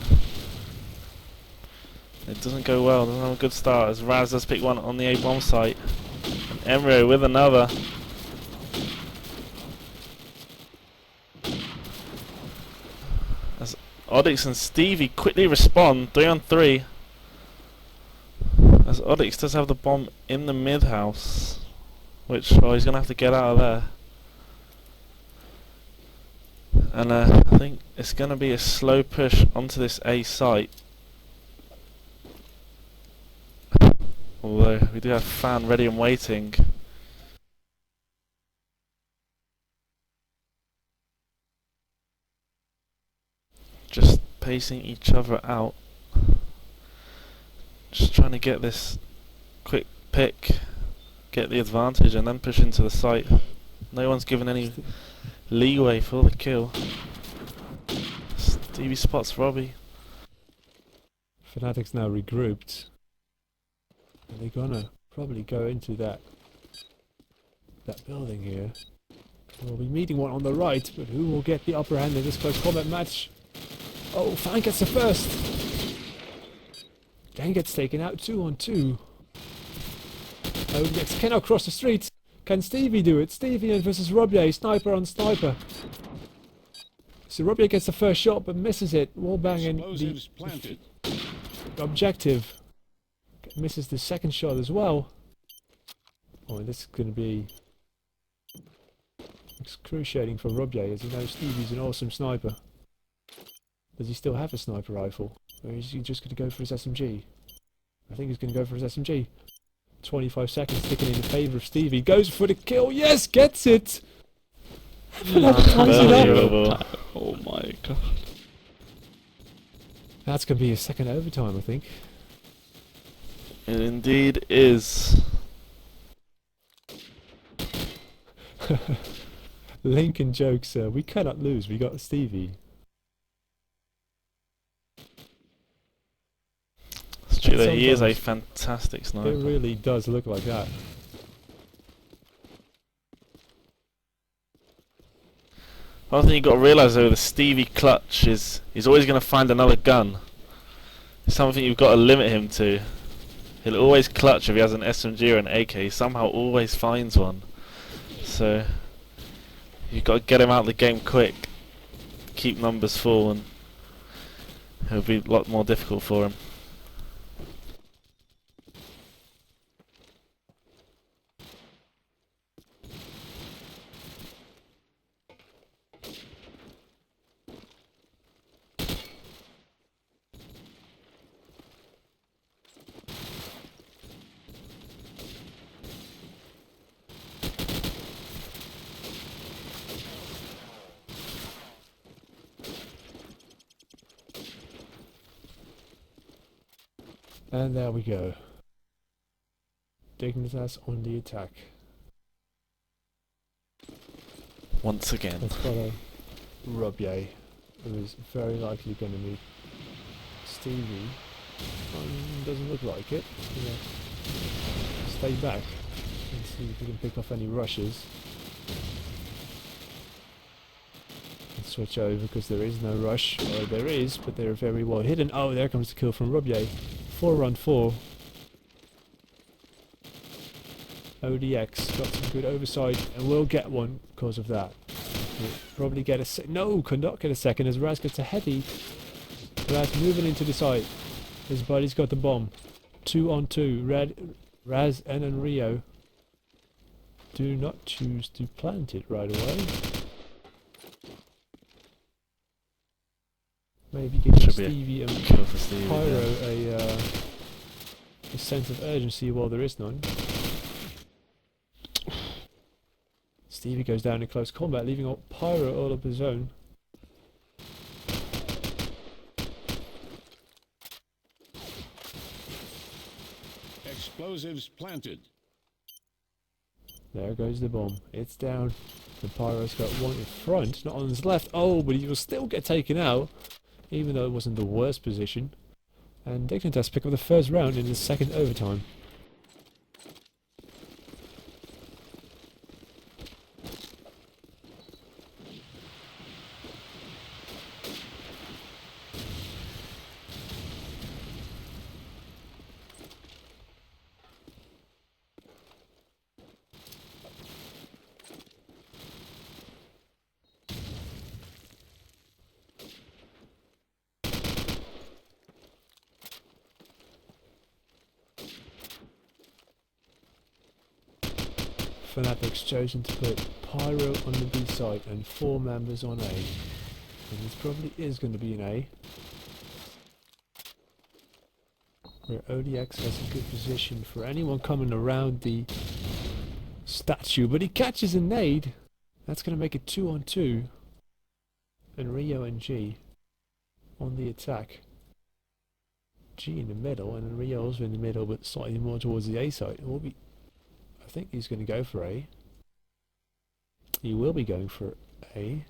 It doesn't go well, doesn't have a good start as Raz does pick one on the A-bomb site. And Emre with another. As Oddix and Stevie quickly respond, 3 on 3. As Oddix does have the bomb in the mid house, which he's going to have to get out of there. And I think it's going to be a slow push onto this A site. Although we do have Fan ready and waiting. Just pacing each other out. Just trying to get this quick pick, get the advantage and then push into the site. No one's given any leeway for the kill. Stevie spots Robbie. Fnatic's now regrouped. And they're gonna probably go into that building here. We'll be meeting one on the right, but who will get the upper hand in this close combat match? Oh, Fan gets the first! Dan gets taken out 2 on 2. Oh, gets Ken across the street. Can Stevie do it? Stevie versus Robier, sniper on sniper. So Robier gets the first shot but misses it. Wall banging Explosives planted. the objective. Misses the second shot as well. Oh, and this is going to be excruciating for Robier, as he knows Stevie's an awesome sniper. Does he still have a sniper rifle? Or is he just going to go for his SMG? I think he's going to go for his SMG. 25 seconds ticking in favour of Stevie. Goes for the kill. Yes, gets it! Unbelievable. Oh my god. That's going to be a second overtime, I think. It indeed is. Lincoln jokes, we cannot lose, we got Stevie. It's true that he is a Sometimes fantastic sniper. It really does look like that. One thing you've got to realise though, the Stevie clutch is he's always going to find another gun. It's something you've got to limit him to. He'll always clutch if he has an SMG or an AK. He somehow always finds one. So you've got to get him out of the game quick. Keep numbers full and it'll be a lot more difficult for him. And there we go. Dignitas on the attack. Once again. Let's follow Robier, who is very likely going to meet Stevie. Doesn't look like it. Yeah. Stay back and see if we can pick off any rushes. And switch over because there is no rush. Or there is, but they're very well hidden. Oh, there comes the kill from Robier. 4 on 4. ODX got some good oversight and will get one because of that. We'll probably get a no, could not get a second as Raz gets a heavy. Raz moving into the site. His buddy's got the bomb. 2 on 2. Raz and Rio do not choose to plant it right away. Maybe give Stevie and Kill for Stevie, Pyro yeah. a sense of urgency while there is none. Stevie goes down in close combat, leaving Pyro all of his own. Explosives planted. There goes the bomb. It's down. The Pyro's got one in front, not on his left. Oh, but he will still get taken out, even though it wasn't the worst position. And Dignitas pick up the first round in the second overtime. Fnatic's chosen to put Pyro on the B side and 4 members on A. And this probably is going to be an A. Where ODX has a good position for anyone coming around the statue, but he catches a nade. That's going to make it 2-on-2. And Rio and G on the attack. G in the middle, and then Rio also in the middle, but slightly more towards the A side. It will be. I think he's going to go for A. He will be going for A.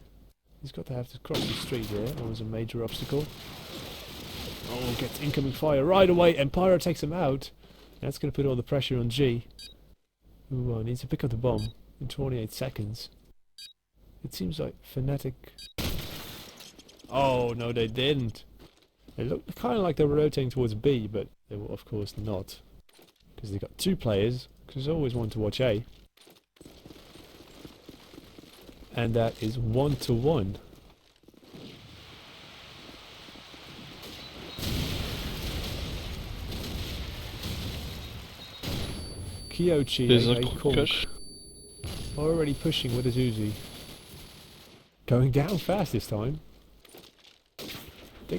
He's got to have to cross the street there. That was a major obstacle. Oh, gets incoming fire right away, and Pyro takes him out. That's going to put all the pressure on G, who needs to pick up the bomb in 28 seconds. It seems like Fnatic... Oh, no, they didn't. It looked kind of like they were rotating towards B, but they were, of course, not. Because they got 2 players, because I always want to watch A. And that is 1-1. Kyochi, There's a aka Kork, push. already pushing with his Uzi. Going down fast this time.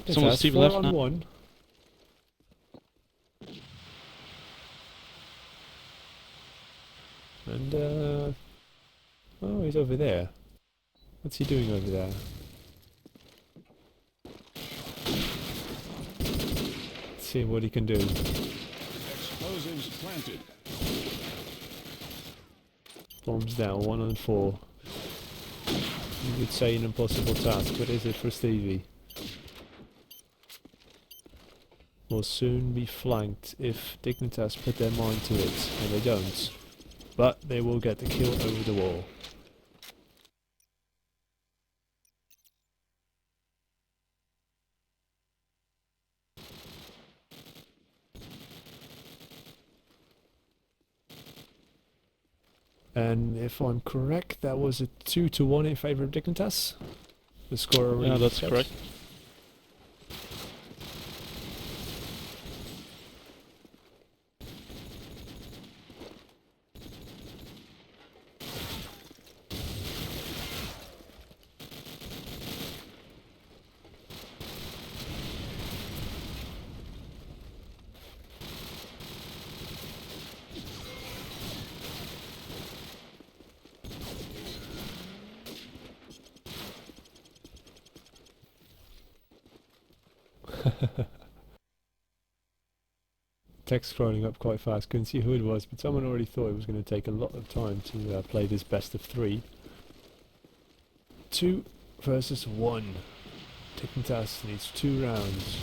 Someone's Dignitas, Steve 4 left on now. 1. And, oh, he's over there. What's he doing over there? Let's see what he can do. Explosives planted. Bombs down, 1-on-4. You would say an impossible task, but is it for Stevie? Will soon be flanked if Dignitas put their mind to it, and they don't. But they will get the kill over the wall. And if I'm correct, that was a 2-1 in favor of Dignitas. The score already Yeah, that's set. correct. Text scrolling up quite fast, couldn't see who it was, but someone already thought it was going to take a lot of time to play this best of 3. 2 versus 1. Dignitas needs 2 rounds.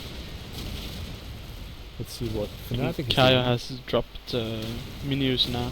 Let's see what Fnatic is Kaya doing. has dropped menus now.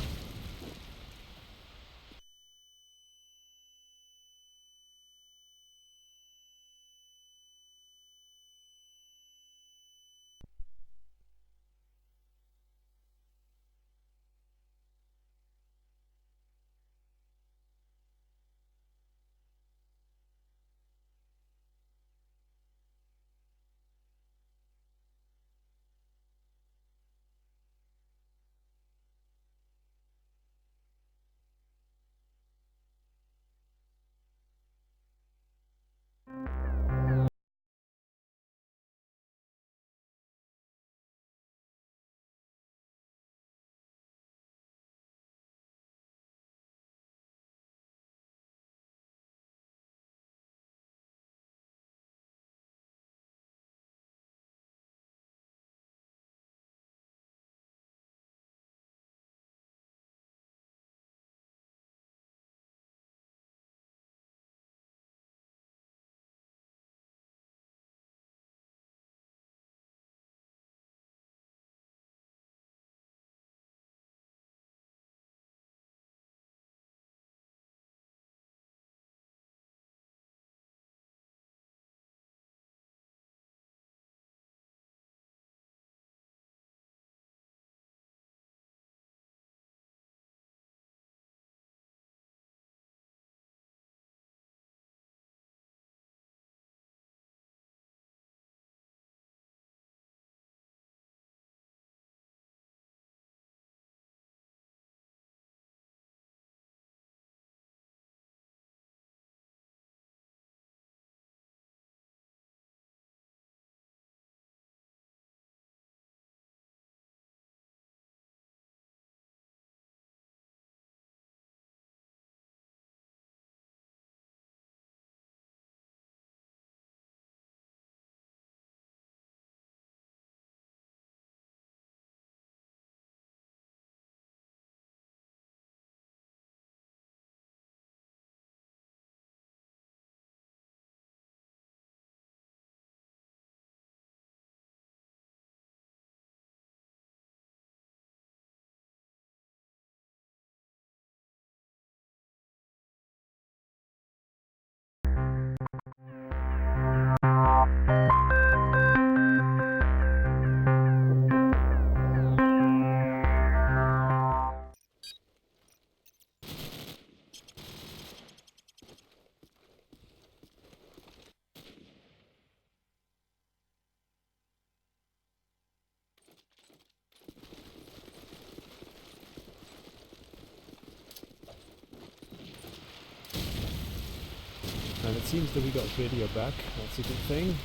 And it seems that we got video back. That's a good thing.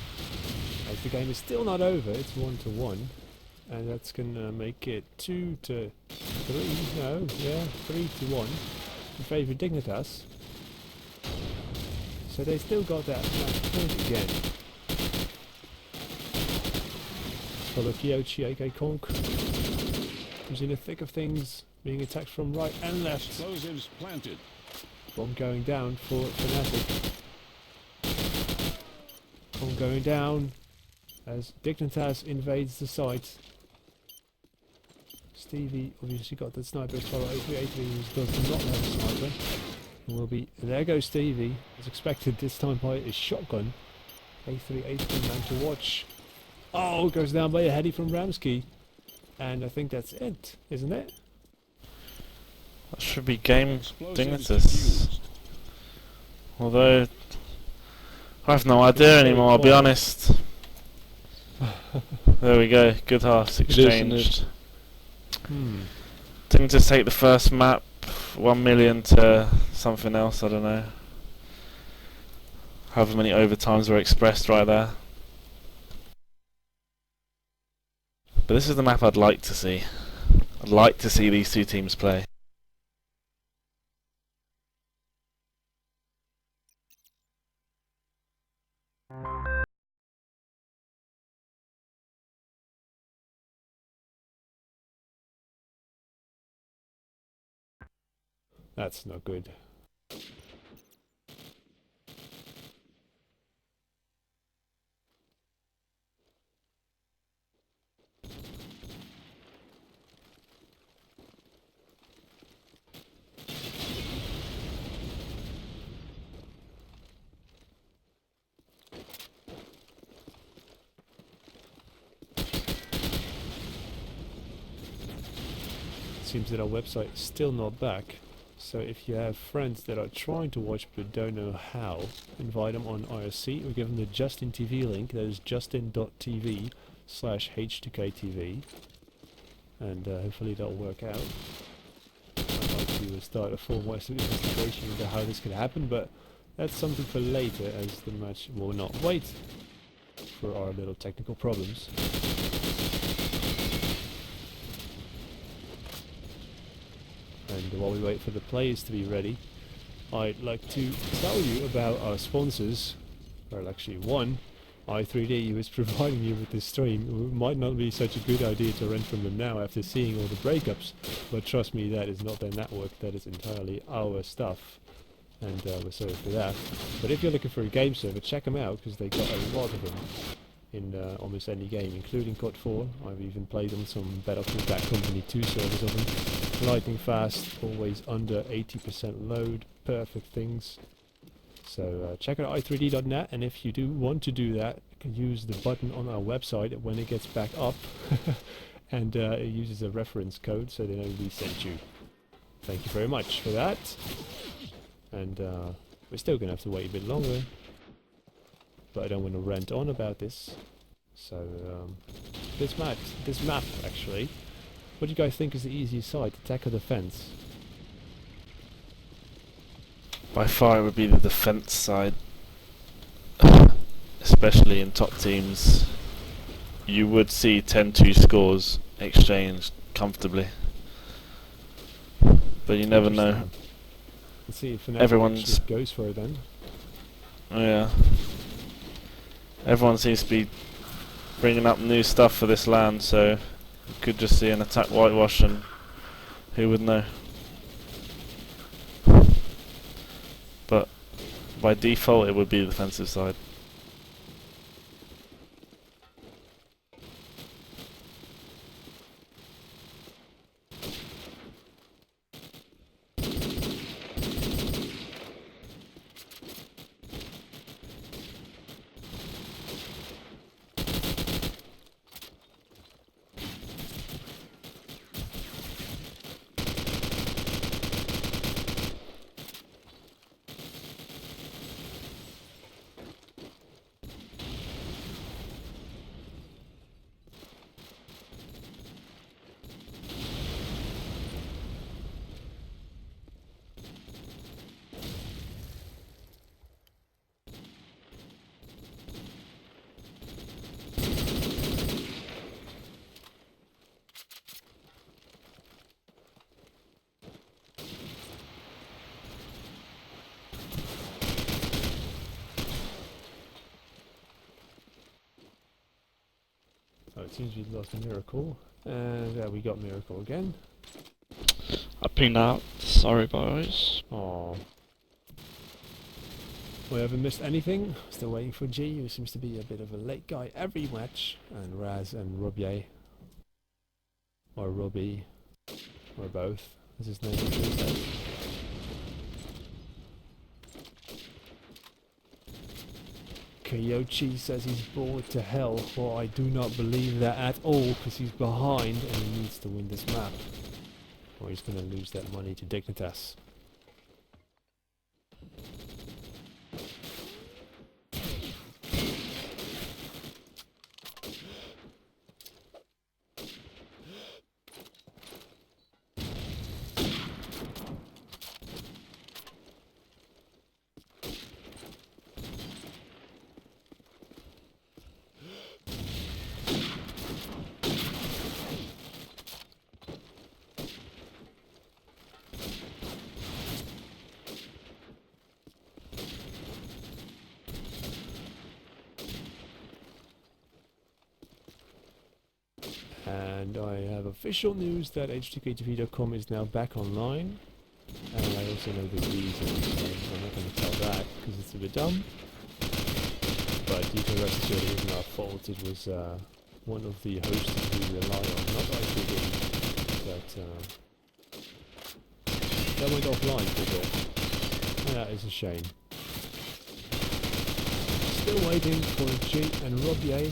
As the game is still not over, it's 1-1. And that's gonna make it 2-3. No, yeah, 3-1 in favour of Dignitas. So they still got that match point again. Follow Kyochi, aka Conk, who's in the thick of things, being attacked from right and left. Explosives planted. Bomb going down for Fnatic. Bomb going down as Dignitas invades the site. Stevie obviously got the sniper as well. A3 does not have a sniper. And will be there goes Stevie, as expected this time by his shotgun. A3 man to watch. Oh, goes down by a heady from Ramsky. And I think that's it, isn't it? That should be game Explosives Dignitas. defused. Although, I have no idea anymore, I'll be honest. There we go, good halves exchanged. Didn't just take the first map, 1 million to something else, I don't know. However many overtimes were expressed right there. But this is the map I'd like to see. I'd like to see these two teams play. That's not good. Seems that our website is still not back. So if you have friends that are trying to watch but don't know how, invite them on IRC or give them the Justin TV link. That is justin.tv/h2ktv, and hopefully that'll work out. I'd like to start a full investigation into how this could happen, but that's something for later, as the match will not wait for our little technical problems. And while we wait for the players to be ready, I'd like to tell you about our sponsors. Well, actually one, i3D, who is providing you with this stream. It might not be such a good idea to rent from them now after seeing all the breakups, but trust me, that is not their network, that is entirely our stuff. And we're sorry for that. But if you're looking for a game server, check them out, because they got a lot of them in almost any game, including COD4. I've even played on some Battlefield Bad Company 2 servers of them. Lightning fast, always under 80% load, perfect things. So check out i3d.net, and if you do want to do that, you can use the button on our website when it gets back up, and it uses a reference code so they know we sent you. Thank you very much for that. And we're still going to have to wait a bit longer, but I don't want to rant on about this. So this map actually, what do you guys think is the easiest side to tackle the fence? By far it would be the defense side, especially in top teams. You would see 10-2 scores exchanged comfortably, but you never know. Let's see if Fnatic Everyone's actually goes for it then. Oh yeah. Everyone seems to be bringing up new stuff for this land, so you could just see an attack whitewash, and who would know? But by default it would be the defensive side. it seems we lost Miracle. And we got Miracle again. I pinged out. Sorry, boys. Oh. We haven't missed anything. Still waiting for G, who seems to be a bit of a late guy every match. And Raz and Robier. Or Robbie. Or both, as his name actually says. Kyochi says he's bored to hell. Well, I do not believe that at all, because he's behind and he needs to win this map. Or he's going to lose that money to Dignitas. And I have official news that h2k2v.com is now back online. And I also know the reason, so I'm not going to tell that because it's a bit dumb. But you can rest assured it wasn't our fault. It was one of the hosts we rely on, not ITV, that went offline for a bit. That is a shame. Still waiting for G and Robier.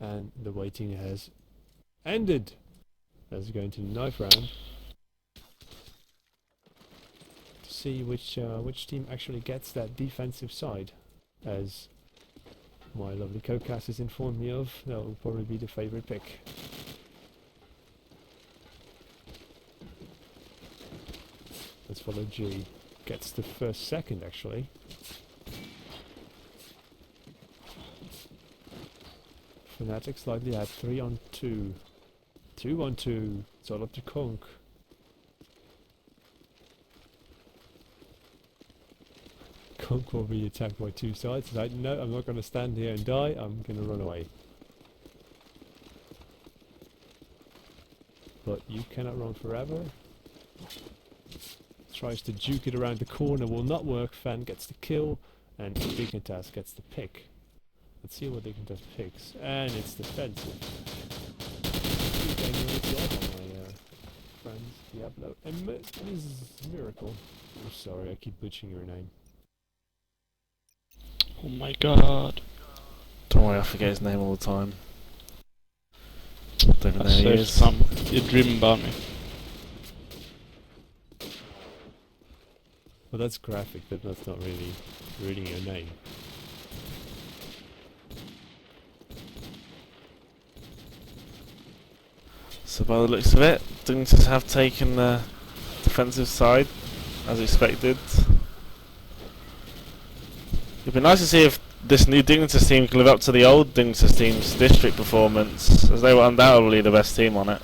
And the waiting has ended. Let's go into the knife round to see which team actually gets that defensive side. As my lovely co-cast has informed me of, that will probably be the favourite pick. Let's follow G. Gets the first second actually. Fnatic slightly had 3 on 2. 2 on 2. It's all up to Conk. Conk will be attacked by 2 sides. He's like, no, I'm not going to stand here and die. I'm going to run away. But you cannot run forever. Tries to juke it around the corner. Will not work. Fan gets the kill. And Dignitas gets the pick. Let's see what Dignitas picks. And it's defensive. My friends, Diablo. And Mrs. Miracle. I'm sorry, I keep butchering your name. Oh my god. Don't worry, I forget his name all the time. Don't even know who he is. Some. You're dreaming about me. Well, that's graphic, but that's not really reading your name. So by the looks of it, Dignitas have taken the defensive side, as expected. It'd be nice to see if this new Dignitas team can live up to the old Dignitas team's district performance, as they were undoubtedly the best team on it.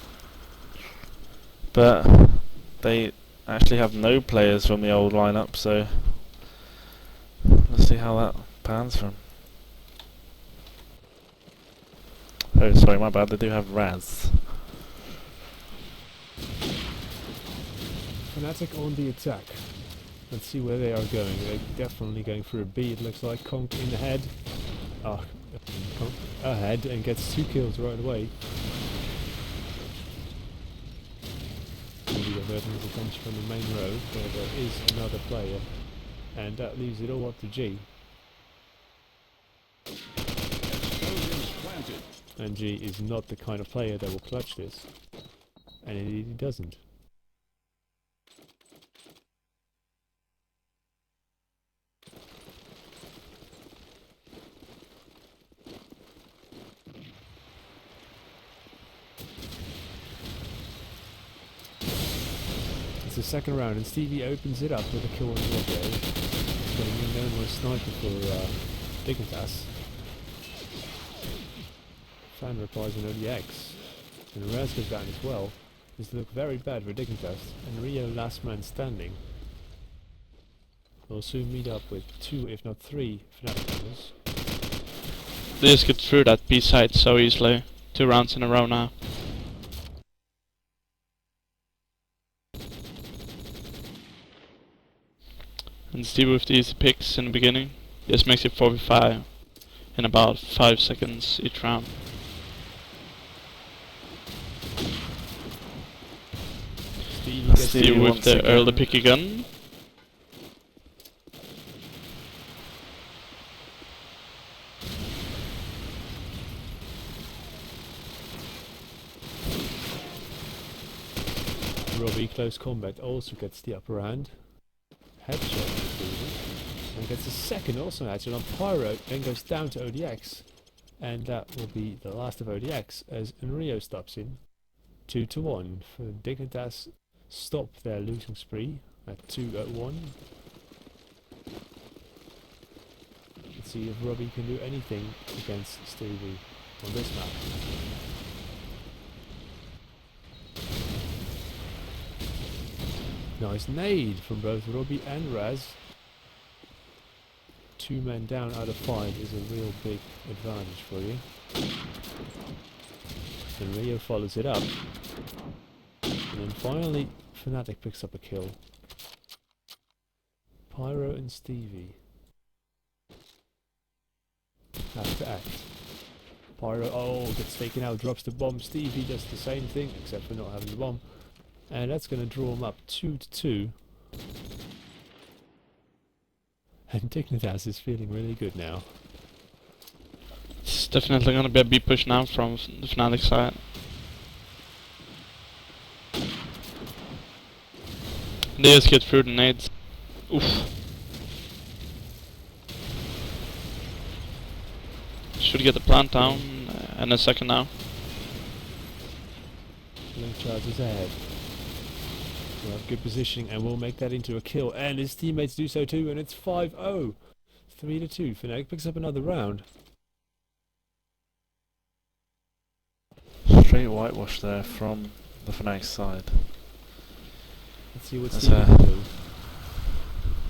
But they actually have no players from the old lineup, so let's see how that pans for them. Oh, sorry, my bad, they do have Raz. Fnatic on the attack. Let's see where they are going. They're definitely going for a B, it looks like. Conk in the head. Ah, Conk ahead and gets 2 kills right away. Maybe diverting his attention from the main road, where there is another player. And that leaves it all up to G. Explosives planted. And G is not the kind of player that will clutch this. And indeed he doesn't. It's the second round and Stevie opens it up with a kill on Robier. Getting known as sniper for Dignitas. Fan replies on ODX. And Raz goes down as well. This look very bad for Dignitas. And Rio, last man standing, will soon meet up with 2 if not 3 Fnatic members. They just get through that B side so easily. 2 rounds in a row now. And Steve with the easy picks in the beginning just makes it 4v5 in about 5 seconds each round. Steve with the early picky gun. Robbie close combat also gets the upper hand. Headshot and gets a second also headshot on Pyro, then goes down to ODX. And that will be the last of ODX as Enrio stops in. 2-1 for Dignitas. Stop their losing spree at 2-1. Let's see if Robbie can do anything against Stevie on this map. Nice nade from both Robbie and Raz. 2 men down out of 5 is a real big advantage for you. And Rio follows it up. And then finally Fnatic picks up a kill. Pyro and Stevie have to act. Pyro, gets taken out, drops the bomb. Stevie does the same thing, except for not having the bomb. And that's going to draw him up 2-2. And Dignitas is feeling really good now. It's definitely gonna be a B push now from the Fnatic side. They just get through the nades. Oof. Should get the plant down in a second now. Link charges ahead. We'll have good positioning and we'll make that into a kill. And his teammates do so too, and it's 5-0. 3-2. Fnatic picks up another round. Straight whitewash there from the Fnatic side. Let's see what That's Stevie can do.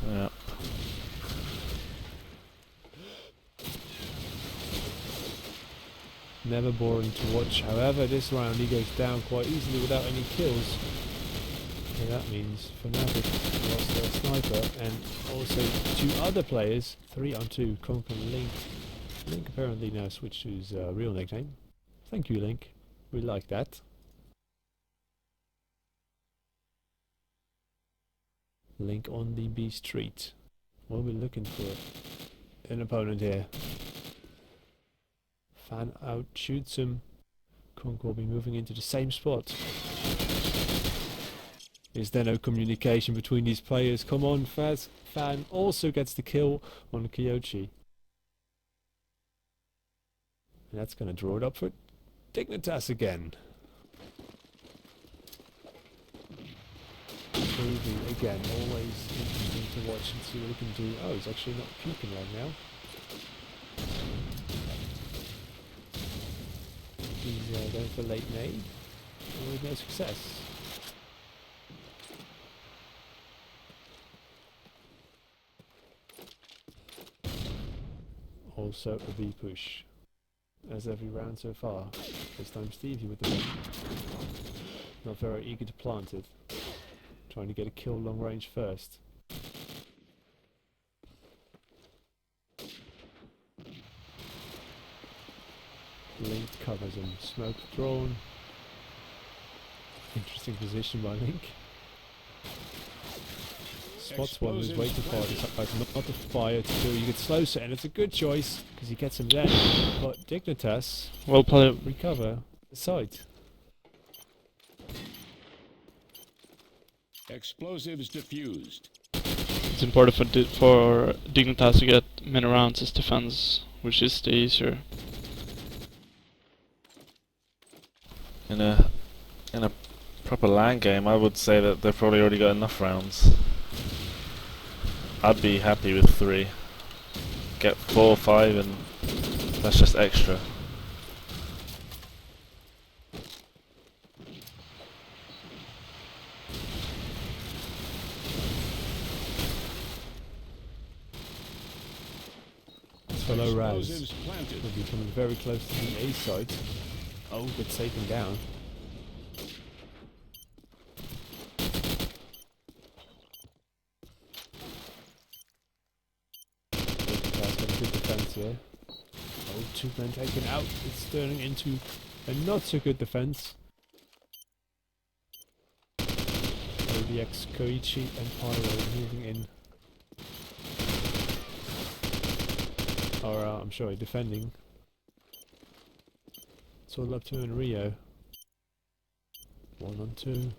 Yeah. Never boring to watch. However, this round he goes down quite easily without any kills. And that means Fnatic lost their sniper and also 2 other players. 3-on-2, Conk and Link. Link apparently now switched to his real nickname. Thank you, Link. We like that. Link on the B street. Well, we're looking for an opponent here. Fan out shoots him. Conk will be moving into the same spot. Is there no communication between these players? Come on, Faz. Fan also gets the kill on Kyochi. And that's going to draw it up for Dignitas again. Stevie again, always interesting to watch and see what he can do. Oh, he's actually not peeking right now. He's going for late nade. And with no success. Also a B push. As every round so far. This time Stevie with the bomb. Not very eager to plant it. Trying to get a kill long range first. Link covers him. Smoke drawn. Interesting position by Link. Spots one who's way too far, decides not to fire to do. You could slow set, and it's a good choice because he gets him there. But Dignitas Well played. recover the site. Explosives diffused. It's important for Dignitas to get many rounds as defense, which is the easier. In a proper LAN game, I would say that they've probably already got enough rounds. I'd be happy with 3. Get 4 or 5 and that's just extra. Follow Raz. Explosives planted. We'll be coming very close to the A site. Oh, gets taken down. Dignitas got a good defense here. Oh, 2 men taken out. It's turning into a not so good defense. ODX, Koichi and Pyro moving in. Or I'm sorry, defending. It's all up to him and Rio. 1 on 2.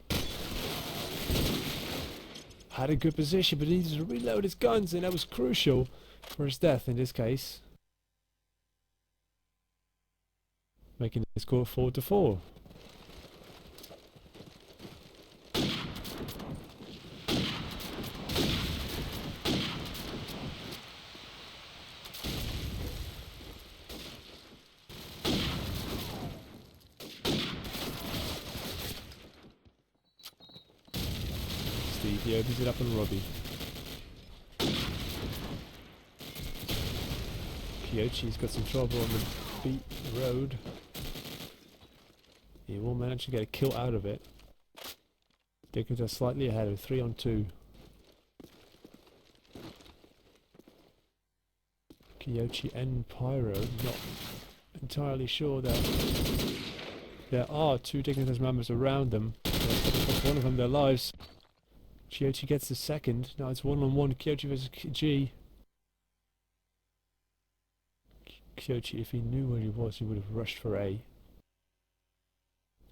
Had a good position, but he needed to reload his guns, and that was crucial for his death in this case. Making the score 4-4. Steve, he opens it up on Robbie. Kyochi's got some trouble on the beat road. He will manage to get a kill out of it. Dignitas slightly ahead of 3 on 2. Kyochi and Pyro not entirely sure that there are 2 Dignitas members around them. One of them their lives. Kyochi gets the second. Now it's 1 on 1. Kyochi versus G. Kyochi, if he knew where he was, he would have rushed for A.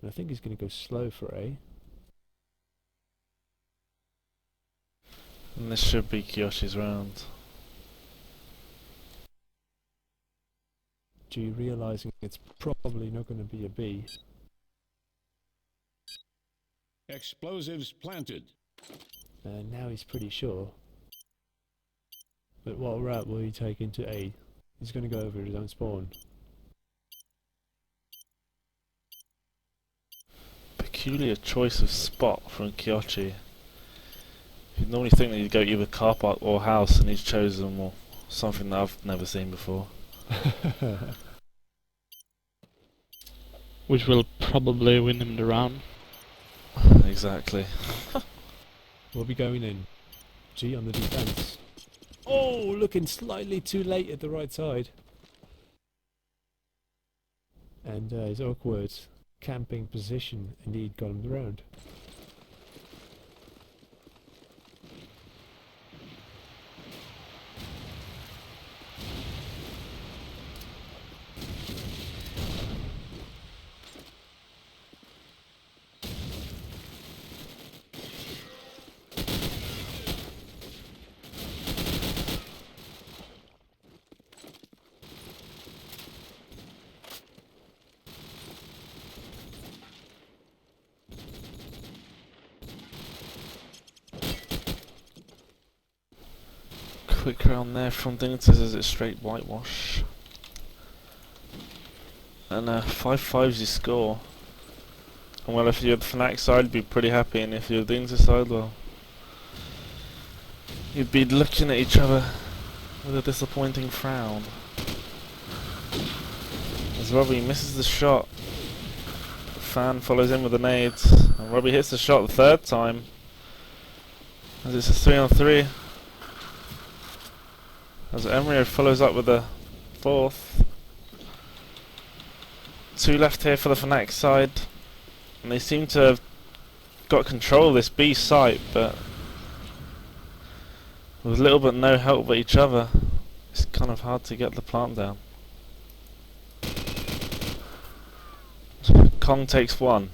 And I think he's going to go slow for A. And this should be Kyochi's round. G realizing it's probably not going to be a B. Explosives planted. And now he's pretty sure. But what route will he take into A? He's going to go over his own spawn. Peculiar choice of spot from Kyochi. You'd normally think that he'd go either car park or house, and he's chosen well, something that I've never seen before. Which will probably win him the round. Exactly. We'll be going in. G on the defense. Oh, looking slightly too late at the right side. And his awkward camping position indeed got him the round. Quick round there from Dignitas as it's straight whitewash. And 5-5's your score. And well, if you're the Fnatic side, you'd be pretty happy, and if you're the Dignitas side, well, you'd be looking at each other with a disappointing frown. As Robbie misses the shot, Fan follows in with the nades, and Robbie hits the shot the 3rd time. As it's a 3 on 3. As Emryo follows up with the 4th. 2 left here for the Fnatic side. And they seem to have got control of this B site, but with little but no help by each other, it's kind of hard to get the plant down. Kong takes 1.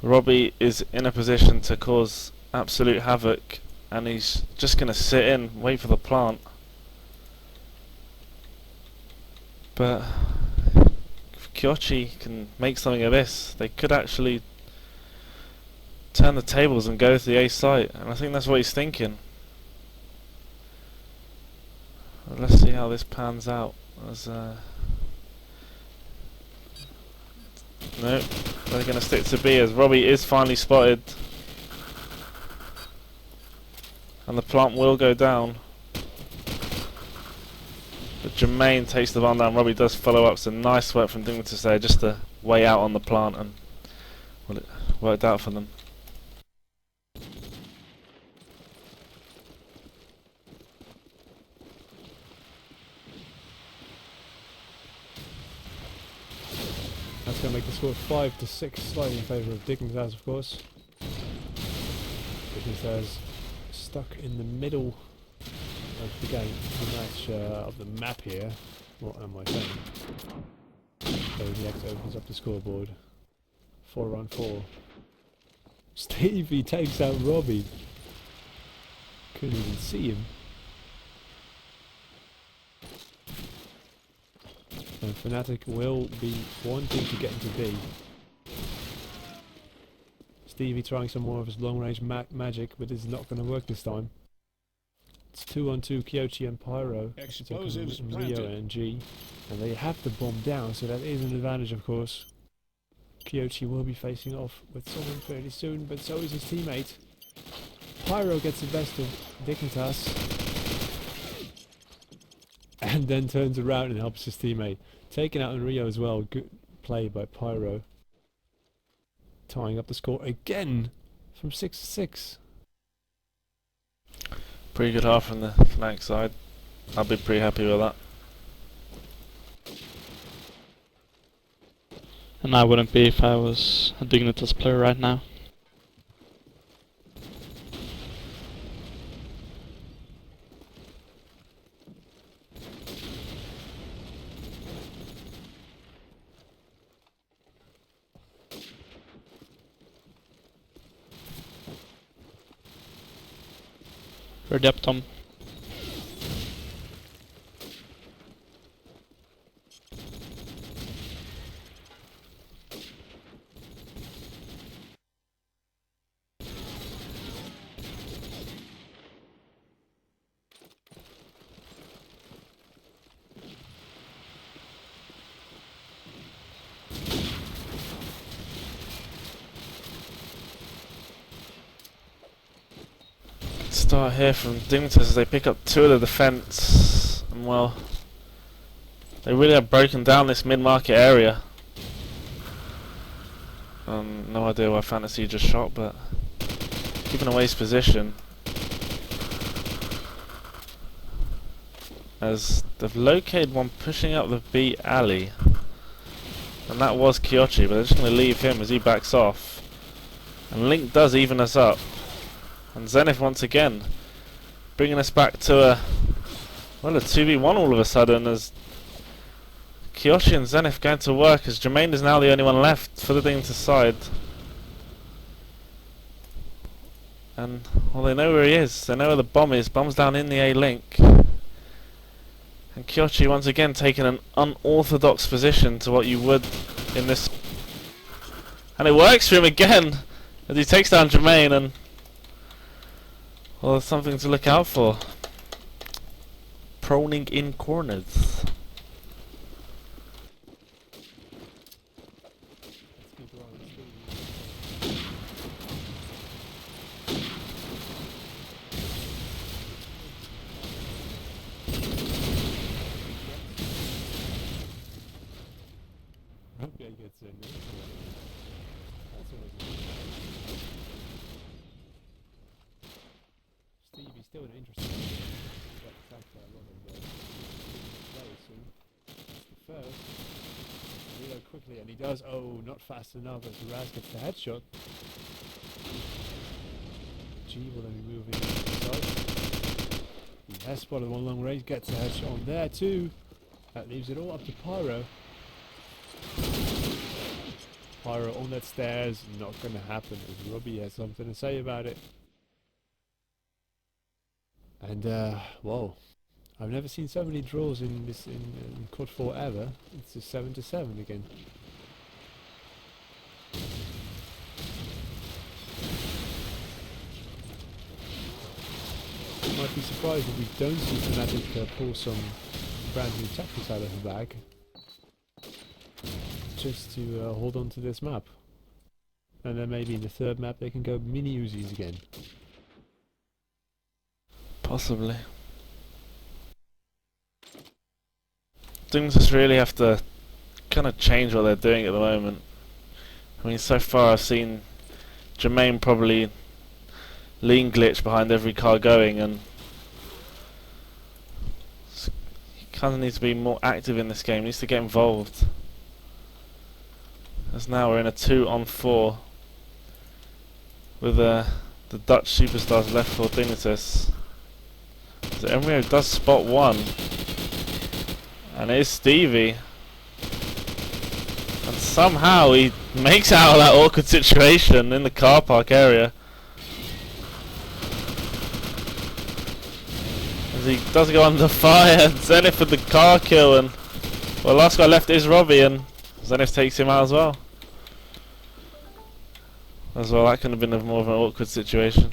Robbie is in a position to cause absolute havoc, and he's just going to sit in, wait for the plant. But if Kyochi can make something of this, they could actually turn the tables and go to the A site, and I think that's what he's thinking. Well, let's see how this pans out. As no, they're going to stick to B as Robbie is finally spotted. And the plant will go down. But Jermaine takes the bomb down. Robbie does follow up. So nice work from Dignitas there, just to way out on the plant, and well, it worked out for them. That's going to make the score 5-6, slightly in favour of Dignitas, of course. Dignitas stuck in the middle of the game, the match of the map here. What am I saying? So the X opens up the scoreboard. 4-on-4. Stevie takes out Robbie. Couldn't even see him. And Fnatic will be wanting to get into B. Stevie trying some more of his long-range magic, but it's not going to work this time. It's 2-on-2, Kyochi and Pyro. Explosives Rio planted. and G. And they have the bomb down, so that is an advantage, of course. Kyochi will be facing off with someone fairly soon, but so is his teammate. Pyro gets the best of Dignitas. And then turns around and helps his teammate. Taken out in Rio as well. Good play by Pyro. Tying up the score again from 6-6. Pretty good half from the Fnatic side. I'll be pretty happy with that. And I wouldn't be if I was a Dignitas player right now. Ready up, Tom. Start here from Dignitas as they pick up 2 of the defense, and well, they really have broken down this mid-market area. No idea why Fantasy just shot, but keeping away his position as they've located one pushing up the B alley, and that was Kyochi, but they're just going to leave him as he backs off, and Link does even us up. And Zenith once again bringing us back to a 2v1 all of a sudden, as Kyoshi and Zenith going to work as Jermaine is now the only one left for the Dignitas side. And well, they know where he is, they know where the bomb is. Bomb's down in the A link. And Kyoshi once again taking an unorthodox position to what you would in this. And it works for him again as he takes down Jermaine, and well, there's something to look out for. Proning in corners. Rugby gets in there. That's always a Stevie's still an interesting one. He's got attacked by a lot of players soon. That's the first. Reload quickly, and he does. Oh, not fast enough as Raz gets the headshot. G will then be moving inside. He has spotted one long range, gets a headshot on there too. That leaves it all up to Pyro. Pyro on that stairs, not gonna happen, as Robbie has something to say about it. And whoa, I've never seen so many draws in this in COD4 ever. It's a 7-7 again. Might be surprised if we don't see Fnatic pull some brand new tactics out of the bag, just to hold on to this map. And then maybe in the third map they can go mini Uzis again. Possibly. Dignitas really have to kind of change what they're doing at the moment. I mean, so far I've seen Jermaine probably lean glitch behind every car going, and he kind of needs to be more active in this game. He needs to get involved. As now we're in a 2-on-4 with the Dutch superstars left for Dignitas. So Emrio does spot one, and it is Stevie. And somehow he makes out of that awkward situation in the car park area. As he does go under fire, and Zenith with the car kill, and well, last guy left is Robbie, and Zenith takes him out as well. That could have been more of an awkward situation.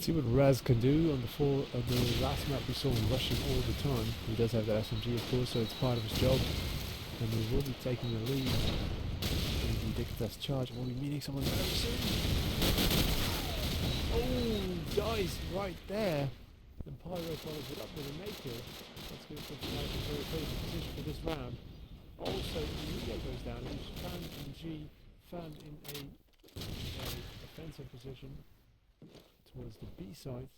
See what Raz can do on the last map we saw him rushing all the time. He does have that SMG of course, so it's part of his job. And we will be taking the lead in the Dignitas charge, and we'll be meeting someone very soon. Oh, dies right there. And Pyro follows it up with a make-kill. That's going to put Fnatic in a very crazy position for this round. Also, Rio goes down, and Fan and G found in a defensive position towards the B side.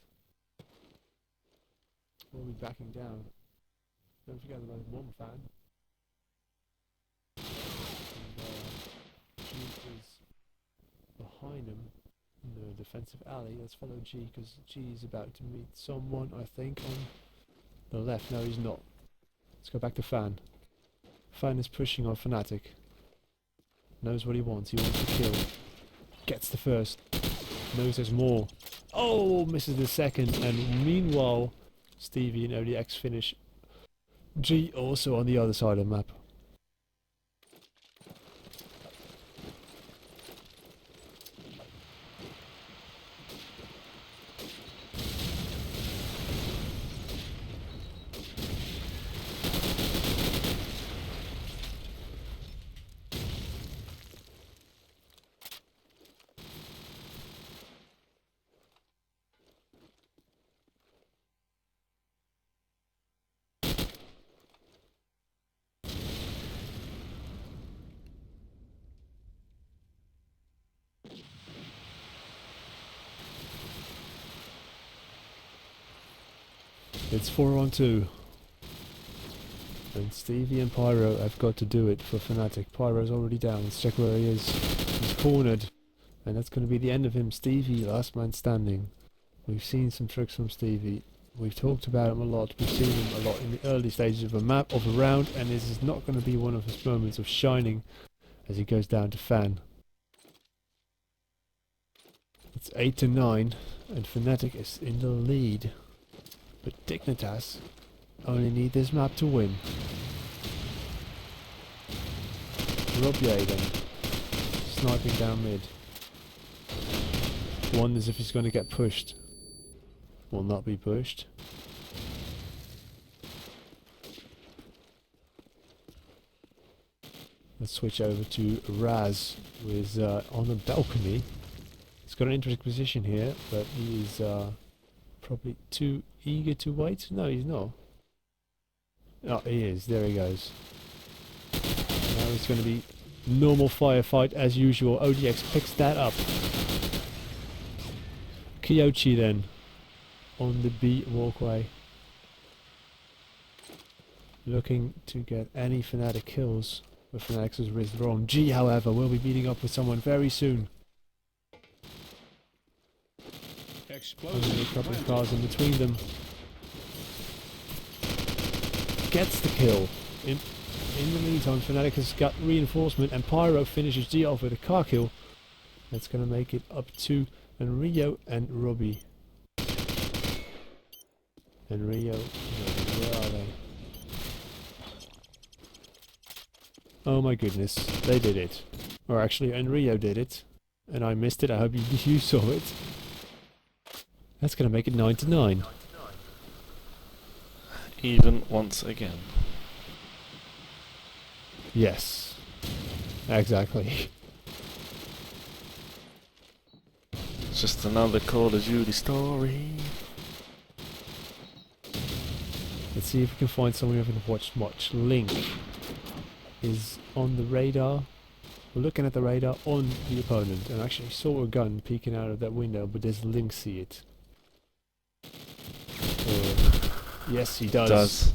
We'll be backing down. Don't forget about one fan. And G is behind him in the defensive alley. Let's follow G because G is about to meet someone, I think, on the left. No, he's not. Let's go back to Fan. Fan is pushing on Fnatic. Knows what he wants. He wants to kill. Gets the first. Knows there's more. Oh, misses the second. And meanwhile, Stevie and ODX finish. G also on the other side of the map. It's 4-on-2. And Stevie and Pyro have got to do it for Fnatic. Pyro's already down. Let's check where he is. He's cornered. And that's going to be the end of him. Stevie, last man standing. We've seen some tricks from Stevie. We've talked about him a lot. We've seen him a lot in the early stages of a map, of a round. And this is not going to be one of his moments of shining as he goes down to Fan. It's 8-9. And Fnatic is in the lead. But Dignitas only need this map to win. Robier then, sniping down mid. Wonders if he's going to get pushed. Will not be pushed. Let's switch over to Raz, who is on the balcony. He's got an interesting position here, but he is probably too eager to wait. No, he's not. Oh, he is. There he goes. Now it's going to be normal firefight as usual. ODX picks that up. Kyochi then on the B walkway, looking to get any Fnatic kills, but Fnatic is withdrawn. G, however, will be meeting up with someone very soon. Only a couple of cars in between them. Gets the kill. In the meantime, Fnatic has got reinforcement, and Pyro finishes G off with a car kill. That's going to make it up to Rio and Robbie. And Rio, where are they? Oh my goodness, they did it. Or actually, Rio did it, and I missed it. I hope you saw it. That's going to make it 9-9. Even once again. Yes, exactly. It's just another Call of Duty story. Let's see if we can find someone we haven't watched much. Link is on the radar. We're looking at the radar on the opponent, and actually saw a gun peeking out of that window, but does Link see it? Yes, he does.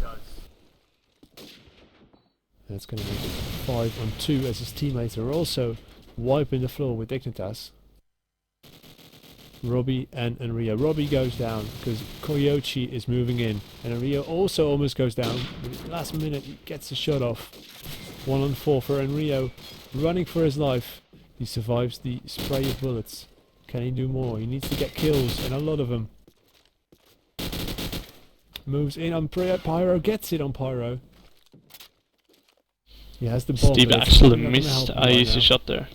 That's going to make it 5-on-2, as his teammates are also wiping the floor with Dignitas. Robbie and Enrio. Robbie goes down because Koyochi is moving in, and Enrio also almost goes down, but last minute he gets a shot off. 1-on-4 for Enrio, running for his life. He survives the spray of bullets. Can he do more? He needs to get kills, and a lot of them. Moves in on Pyro, gets it on Pyro. He has the bomb. Steve actually missed a easy shot there.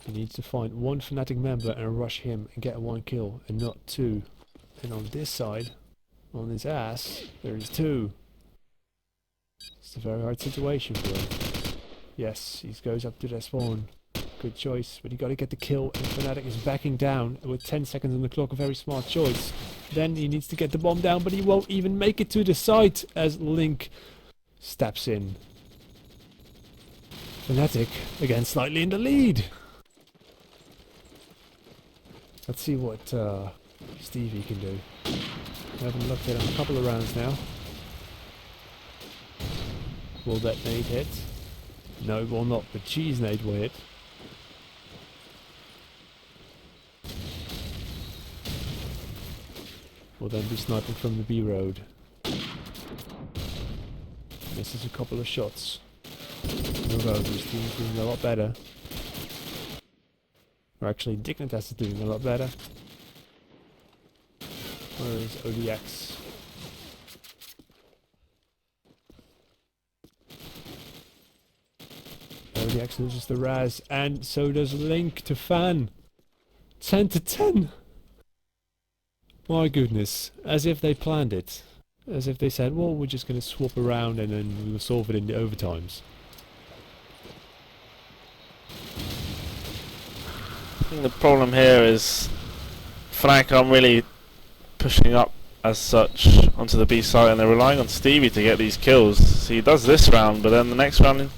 He needs to find one Fnatic member and rush him and get 1 kill, and not 2. And on this side, on his ass, there is 2. It's a very hard situation for him. Yes, he goes up to their spawn. Good choice, but he got to get the kill, and Fnatic is backing down with 10 seconds on the clock. A very smart choice. Then he needs to get the bomb down, but he won't even make it to the site as Link steps in. Fnatic again slightly in the lead. Let's see what Stevie can do. I haven't looked at him a couple of rounds now. Will that nade hit? No, it will not, but Cheese nade will hit. Will then be sniping from the B road. Misses a couple of shots. Move over, his team's doing a lot better. Or actually, Dignitas is doing a lot better. Where is ODX? ODX loses the Raz, and so does Link to Fan. 10-10! My goodness, as if they planned it. As if they said, well, we're just going to swap around and then we'll solve it in the overtimes. I think the problem here is Fnatic aren't really pushing up as such onto the B side, and they're relying on Stevie to get these kills. So he does this round, but then the next round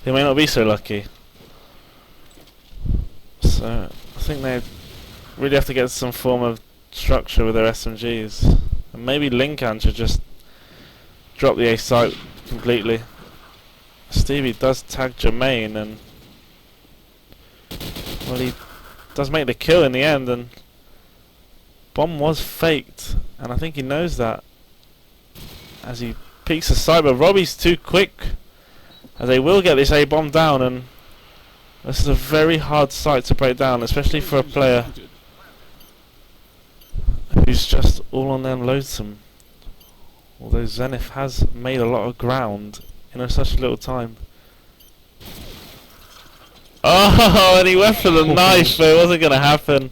he may not be so lucky. So I think they really have to get some form of structure with their SMGs, and maybe Linkan should just drop the A site completely. Stevie does tag Jermaine, and well, he does make the kill in the end, and bomb was faked, and I think he knows that as he peeks aside, but Robbie's too quick, and they will get this A bomb down, and this is a very hard site to break down, especially for a player who's just all on them loathsome. Although Zenith has made a lot of ground in such a little time. Oh, and he went for the knife, but it wasn't going to happen.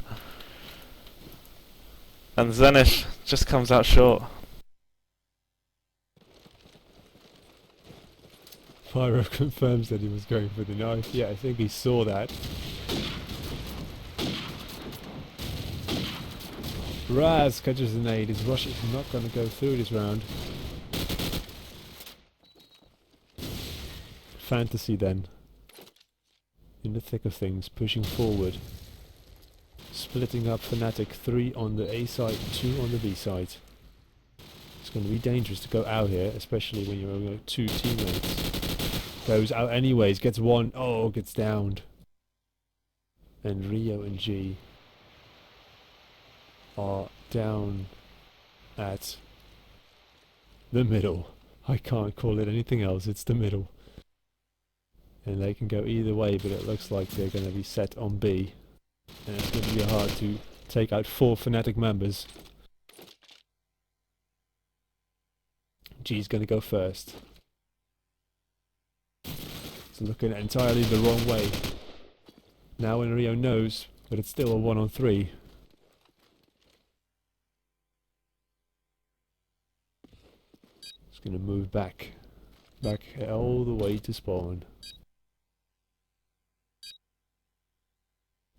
And Zenith just comes out short. Pyro confirms that he was going for the knife. Yeah, I think he saw that. Raz catches the nade. His rush is not going to go through this round. Fantasy then. In the thick of things, pushing forward. Splitting up Fnatic, 3 on the A side, 2 on the B side. It's going to be dangerous to go out here, especially when you're only 2 teammates. Goes out anyways, gets 1, oh, gets downed. And Rio and G are down at the middle. I can't call it anything else, it's the middle. And they can go either way, but it looks like they're going to be set on B. And it's going to be hard to take out 4 Fnatic members. G's going to go first. It's looking entirely the wrong way. Now Enrio knows, but it's still a 1-on-3. It's going to move back back all the way to spawn.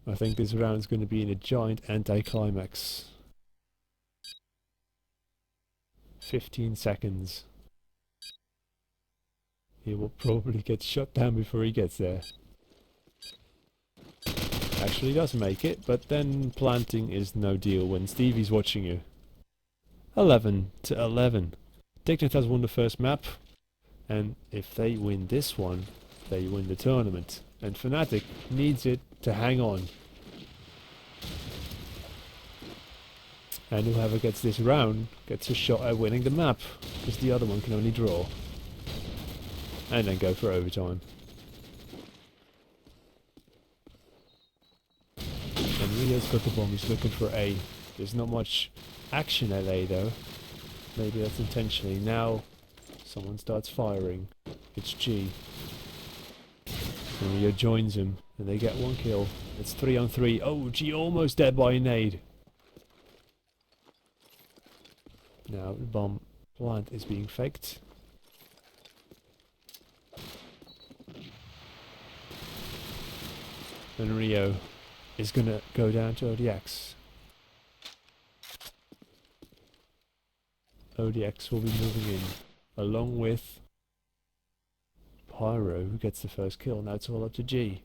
I think this round's going to be in a giant anticlimax. 15 seconds. He will probably get shot down before he gets there. Actually does make it, but then planting is no deal when Stevie's watching you. 11 to 11. Dignitas won the first map, and if they win this one, they win the tournament. And Fnatic needs it to hang on. And whoever gets this round gets a shot at winning the map, because the other one can only draw. And then go for overtime. And Rio's got the bomb, he's looking for A. There's not much action at A though. Maybe that's intentionally. Now someone starts firing. It's G. And Rio joins him, and they get one kill. It's 3 on 3. Oh, G almost dead by a nade. Now the bomb plant is being faked. And Rio is gonna go down to ODX. ODX will be moving in, along with Pyro, who gets the first kill. Now it's all up to G.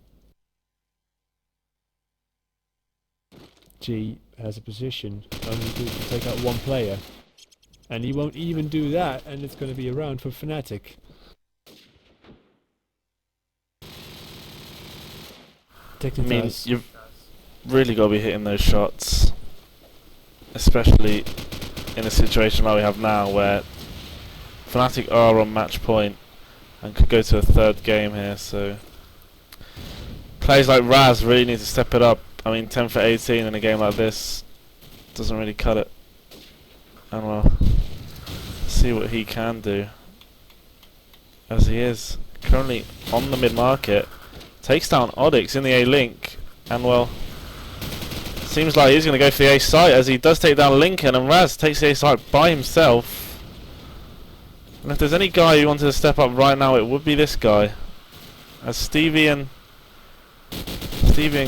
G has a position, only to take out one player. And he won't even do that, and it's going to be a round for Fnatic. I mean, you've really got to be hitting those shots, especially in a situation like we have now, where Fnatic are on match point and could go to a third game here. So players like Raz really need to step it up. I mean, 10 for 18 in a game like this doesn't really cut it. And we'll see what he can do, as he is currently on the mid market. Takes down Oddix in the A link, and well, seems like he's going to go for the A site, as he does take down Lincoln, and Raz takes the A site by himself. And if there's any guy who wanted to step up right now, it would be this guy, as Stevie and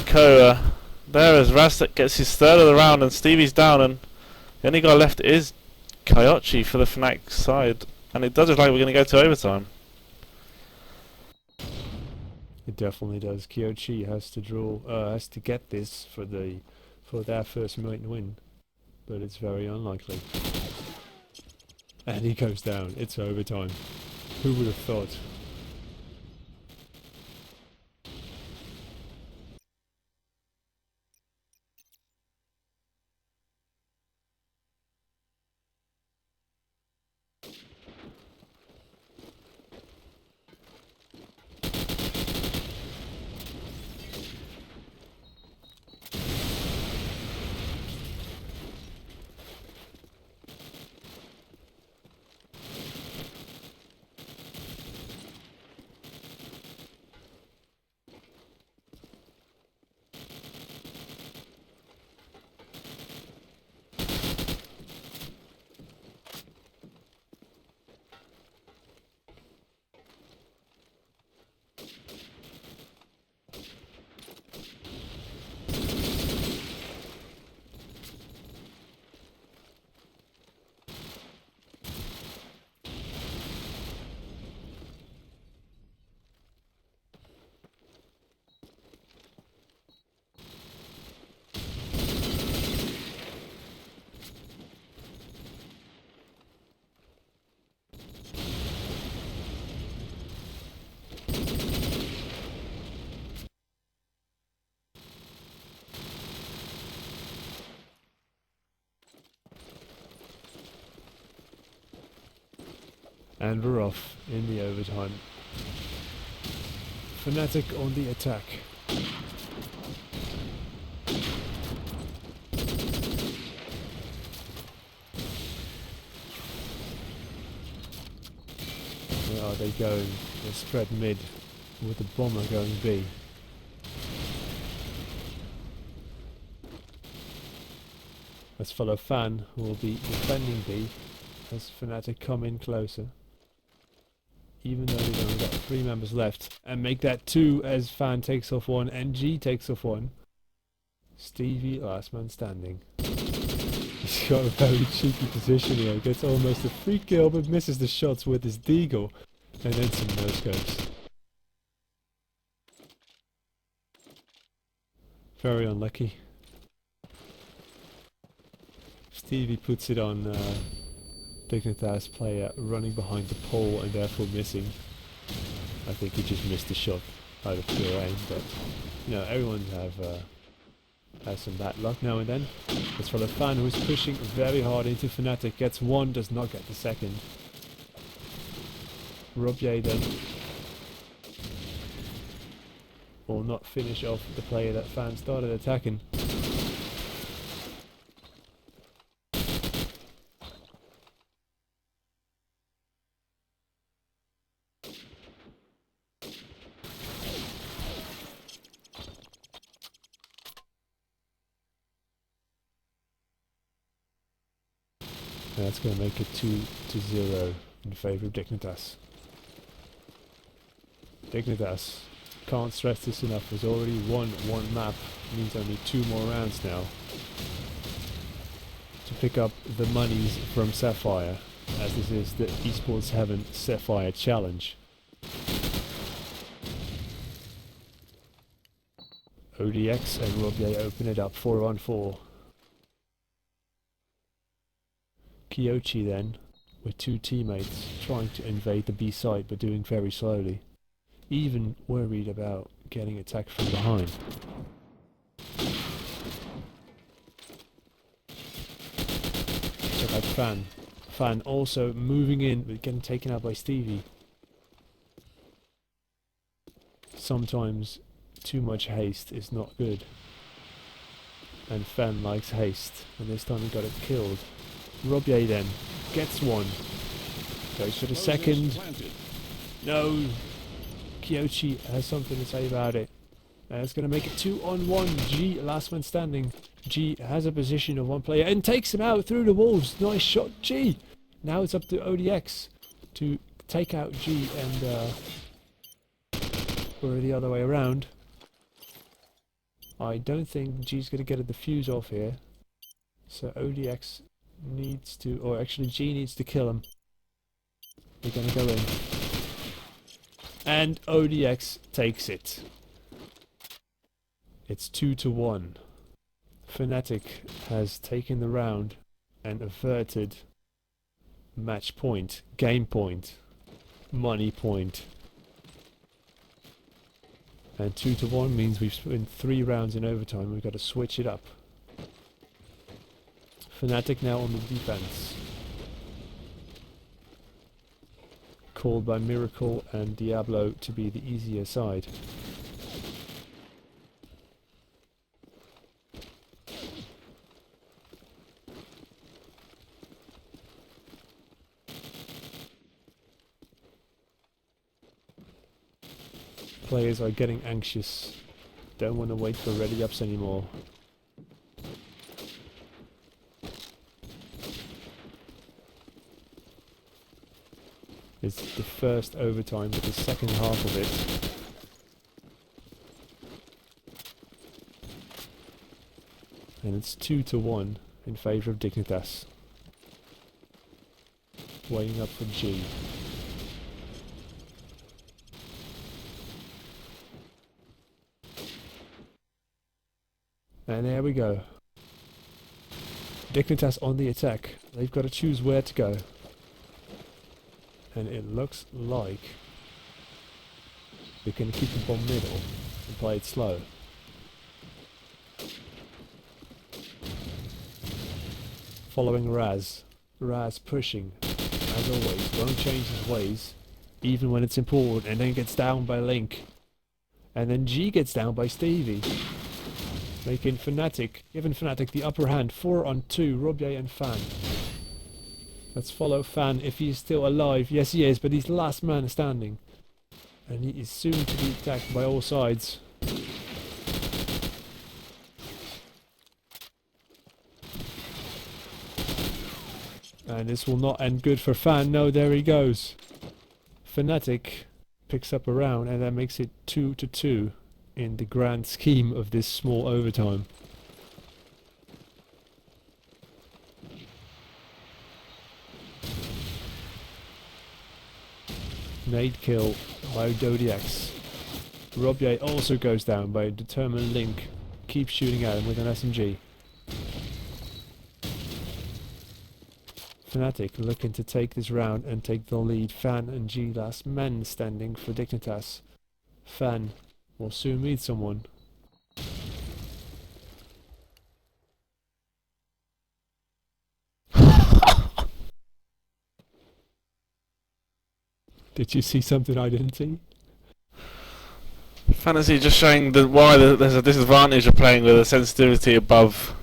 Co are there, as Raz gets his third of the round, and Stevie's down, and the only guy left is Kyochi for the Fnatic side, and it does look like we're going to go to overtime. It definitely does. Kyochi has to draw, has to get this for their first main win, but it's very unlikely. And he goes down. It's overtime. Who would have thought? And we're off in the overtime. Fnatic on the attack. Where are they going? They spread mid with the bomber going B. Let's follow Fan, who will be defending B as Fnatic come in closer. even though they've only got 3 members left, and make that 2 as Fan takes off 1 and G takes off 1. Stevie, last man standing. He's got a very cheeky position here, gets almost a free kill but misses the shots with his deagle, and then some no-scopes. Very unlucky. Stevie puts it on Dignitas player running behind the pole and therefore missing. I think he just missed the shot out of pure aim, but you know, everyone has some bad luck now and then. As for the Fan, who is pushing very hard into Fnatic, gets 1, does not get the second. Robier then will not finish off the player that Fan started attacking. That's going to make it 2-0 in favour of Dignitas. Dignitas, can't stress this enough, has already won 1 map, means only 2 more rounds now to pick up the monies from Sapphire, as this is the Esports Heaven Sapphire Challenge. ODX and Robier open it up 4-on-4. Kyochi then, with 2 teammates, trying to invade the B site but doing very slowly. Even worried about getting attacked from behind. Check out Fan. Fan also moving in but getting taken out by Stevie. Sometimes too much haste is not good. And Fan likes haste, and this time he got it killed. Robier then gets 1. Goes for the second. No! Kyochi has something to say about it. And it's going to make it 2-on-1. G, last man standing. G has a position of 1 player and takes him out through the walls. Nice shot, G! Now it's up to ODX to take out G and or the other way around. I don't think G's going to get a defuse off here. So ODX needs to, or actually G needs to kill him. They're gonna go in. And ODX takes it. It's 2-1. Fnatic has taken the round and averted match point, game point, money point. And 2-1 means we've spent 3 rounds in overtime. We've got to switch it up. Fnatic now on the defense. Called by Miracle and Diablo to be the easier side. Players are getting anxious. Don't want to wait for ready ups anymore. It's the first overtime, but the second half of it. And it's 2-1 in favour of Dignitas. Weighing up for G. And there we go. Dignitas on the attack. They've got to choose where to go. And it looks like we can keep the bomb middle and play it slow. Following Raz. Raz pushing, as always, won't change his ways, even when it's important, and then gets down by Link. And then G gets down by Stevie. Making Fnatic, giving Fnatic the upper hand, 4-on-2, Robier and Fan. Let's follow Fan if he is still alive. Yes he is, but he's the last man standing. And he is soon to be attacked by all sides. And this will not end good for Fan. No, there he goes. Fnatic picks up a round, and that makes it 2-2 in the grand scheme of this small overtime. Nade kill by Dodiax. Robier also goes down by a determined Link. Keeps shooting at him with an SMG. Fnatic looking to take this round and take the lead. Fan and G last men standing for Dignitas. Fan will soon meet someone. Did you see something I didn't see? Fantasy just showing why there's a disadvantage of playing with a sensitivity above,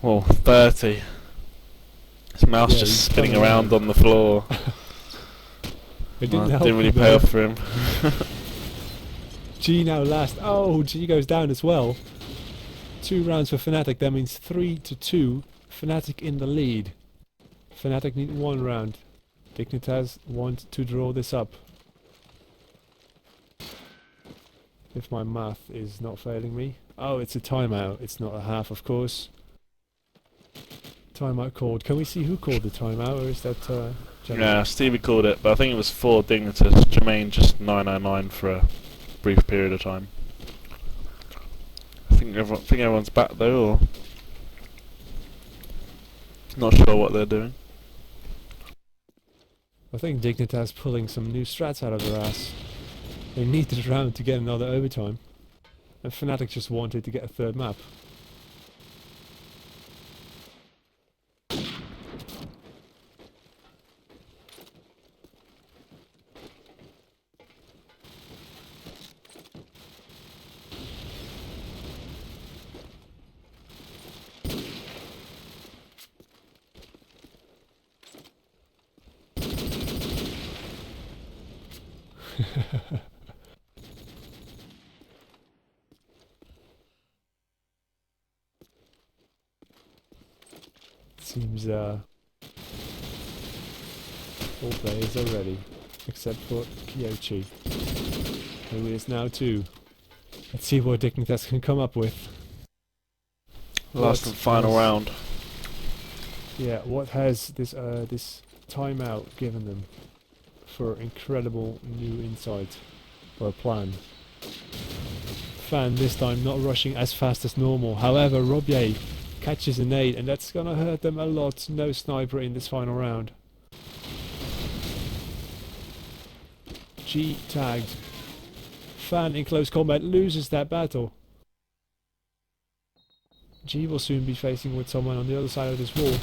well, 30. His mouse Yeah, just spinning around on the floor. It didn't help didn't really him pay though. off for him. G now last. Oh, G goes down as well. 2 rounds for Fnatic. That means 3-2. Fnatic in the lead. Fnatic need 1 round. Dignitas want to draw this up. If my math is not failing me. Oh, it's a timeout. It's not a half, of course. Timeout called. Can we see who called the timeout, or is that Jeremy? Yeah, Stevie called it, but I think it was for Dignitas. Jermaine just 999 for a brief period of time. I think everyone's back though, or not sure what they're doing. I think Dignitas pulling some new strats out of their ass. They need this round to get another overtime. And Fnatic just wanted to get a 3rd map. Seems all players are ready, except for Kyochi, who is now 2. Let's see what Dignitas can come up with. Last and final round. Yeah, what has this this timeout given them for incredible new insight or a plan? Fan this time not rushing as fast as normal. However, Robier catches a nade, and that's gonna hurt them a lot. No sniper in this final round. G tagged. Fan in close combat loses that battle. G will soon be facing with someone on the other side of this wall.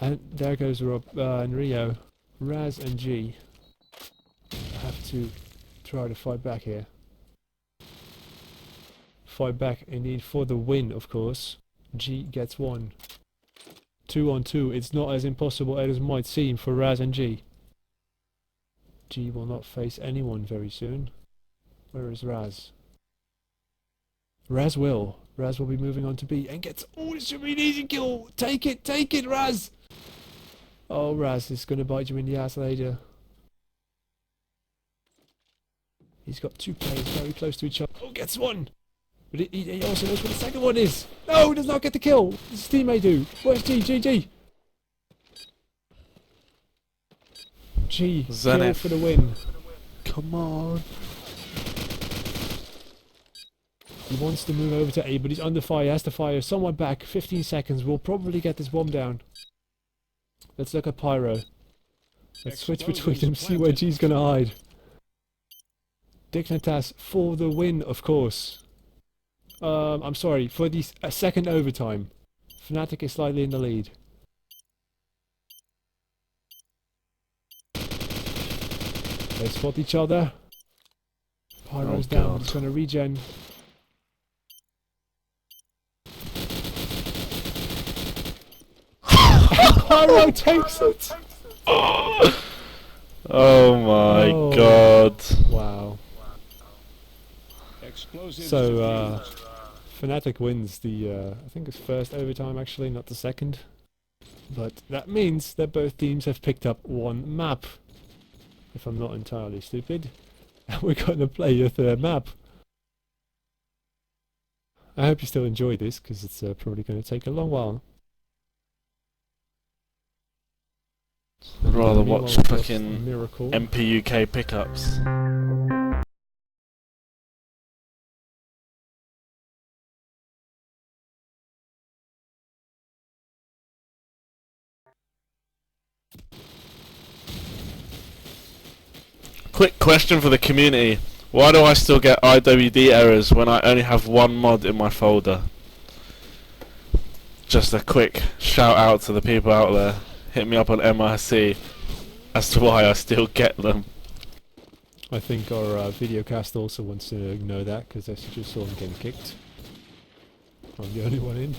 And there goes Rob and Rio. Raz and G have to try to fight back here. Fight back indeed for the win, of course. G gets 1. 2 on 2. It's not as impossible as it might seem for Raz and G. G will not face anyone very soon. Where is Raz? Raz will. Raz will be moving on to B and gets... Oh, this should be an easy kill! Take it, Raz! Oh, Raz is going to bite you in the ass later. He's got 2 players very close to each other. Oh, gets 1! But he also knows what the second one is! No, he does not get the kill! What does his teammate do? Where's G? G! G, Zenith kill for the win. Come on. He wants to move over to A, but he's under fire. He has to fire someone back. 15 seconds. We'll probably get this bomb down. Let's look at Pyro. Let's switch between them, see where G's gonna hide. Dignitas for the win, of course. I'm sorry, for the second overtime. Fnatic is slightly in the lead. They spot each other. Pyro's down, he's gonna regen. Pyro takes it! Oh my god. Wow. Explosives So, Fnatic wins the, I think it's first overtime actually, not the second. But that means that both teams have picked up one map, if I'm not entirely stupid. And we're going to play a third map. I hope you still enjoy this, because it's probably going to take a long while. I'd rather Meanwhile, watch we've got fucking Miracle. MPUK pickups. Quick question for the community. Why do I still get IWD errors when I only have one mod in my folder? Just a quick shout out to the people out there. Hit me up on MRC as to why I still get them. I think our videocast also wants to know that, because I just saw him getting kicked. I'm the only one in.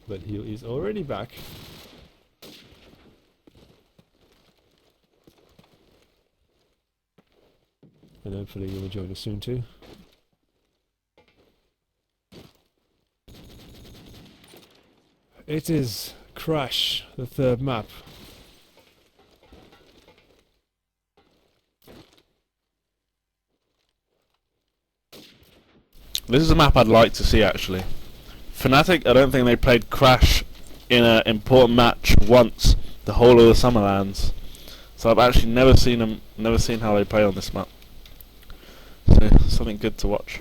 But he is already back. And hopefully you'll join us soon too. It is Crash, the third map. This is a map I'd like to see actually. Fnatic, I don't think they played Crash in an important match once the whole of the Summerlands. So I've actually never seen how they play on this map. So something good to watch.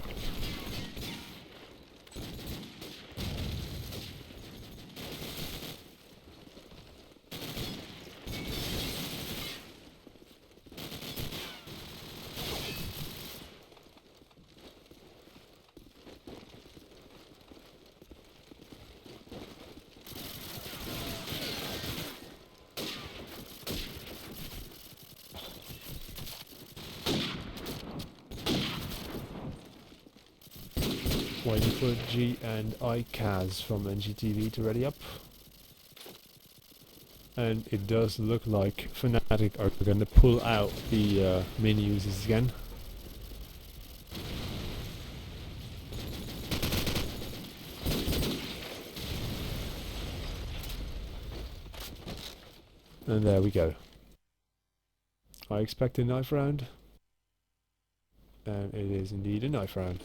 Waiting for G and ICAS from NGTV to ready up. And it does look like Fnatic are going to pull out the mini users again. And there we go. I expect a knife round. And it is indeed a knife round.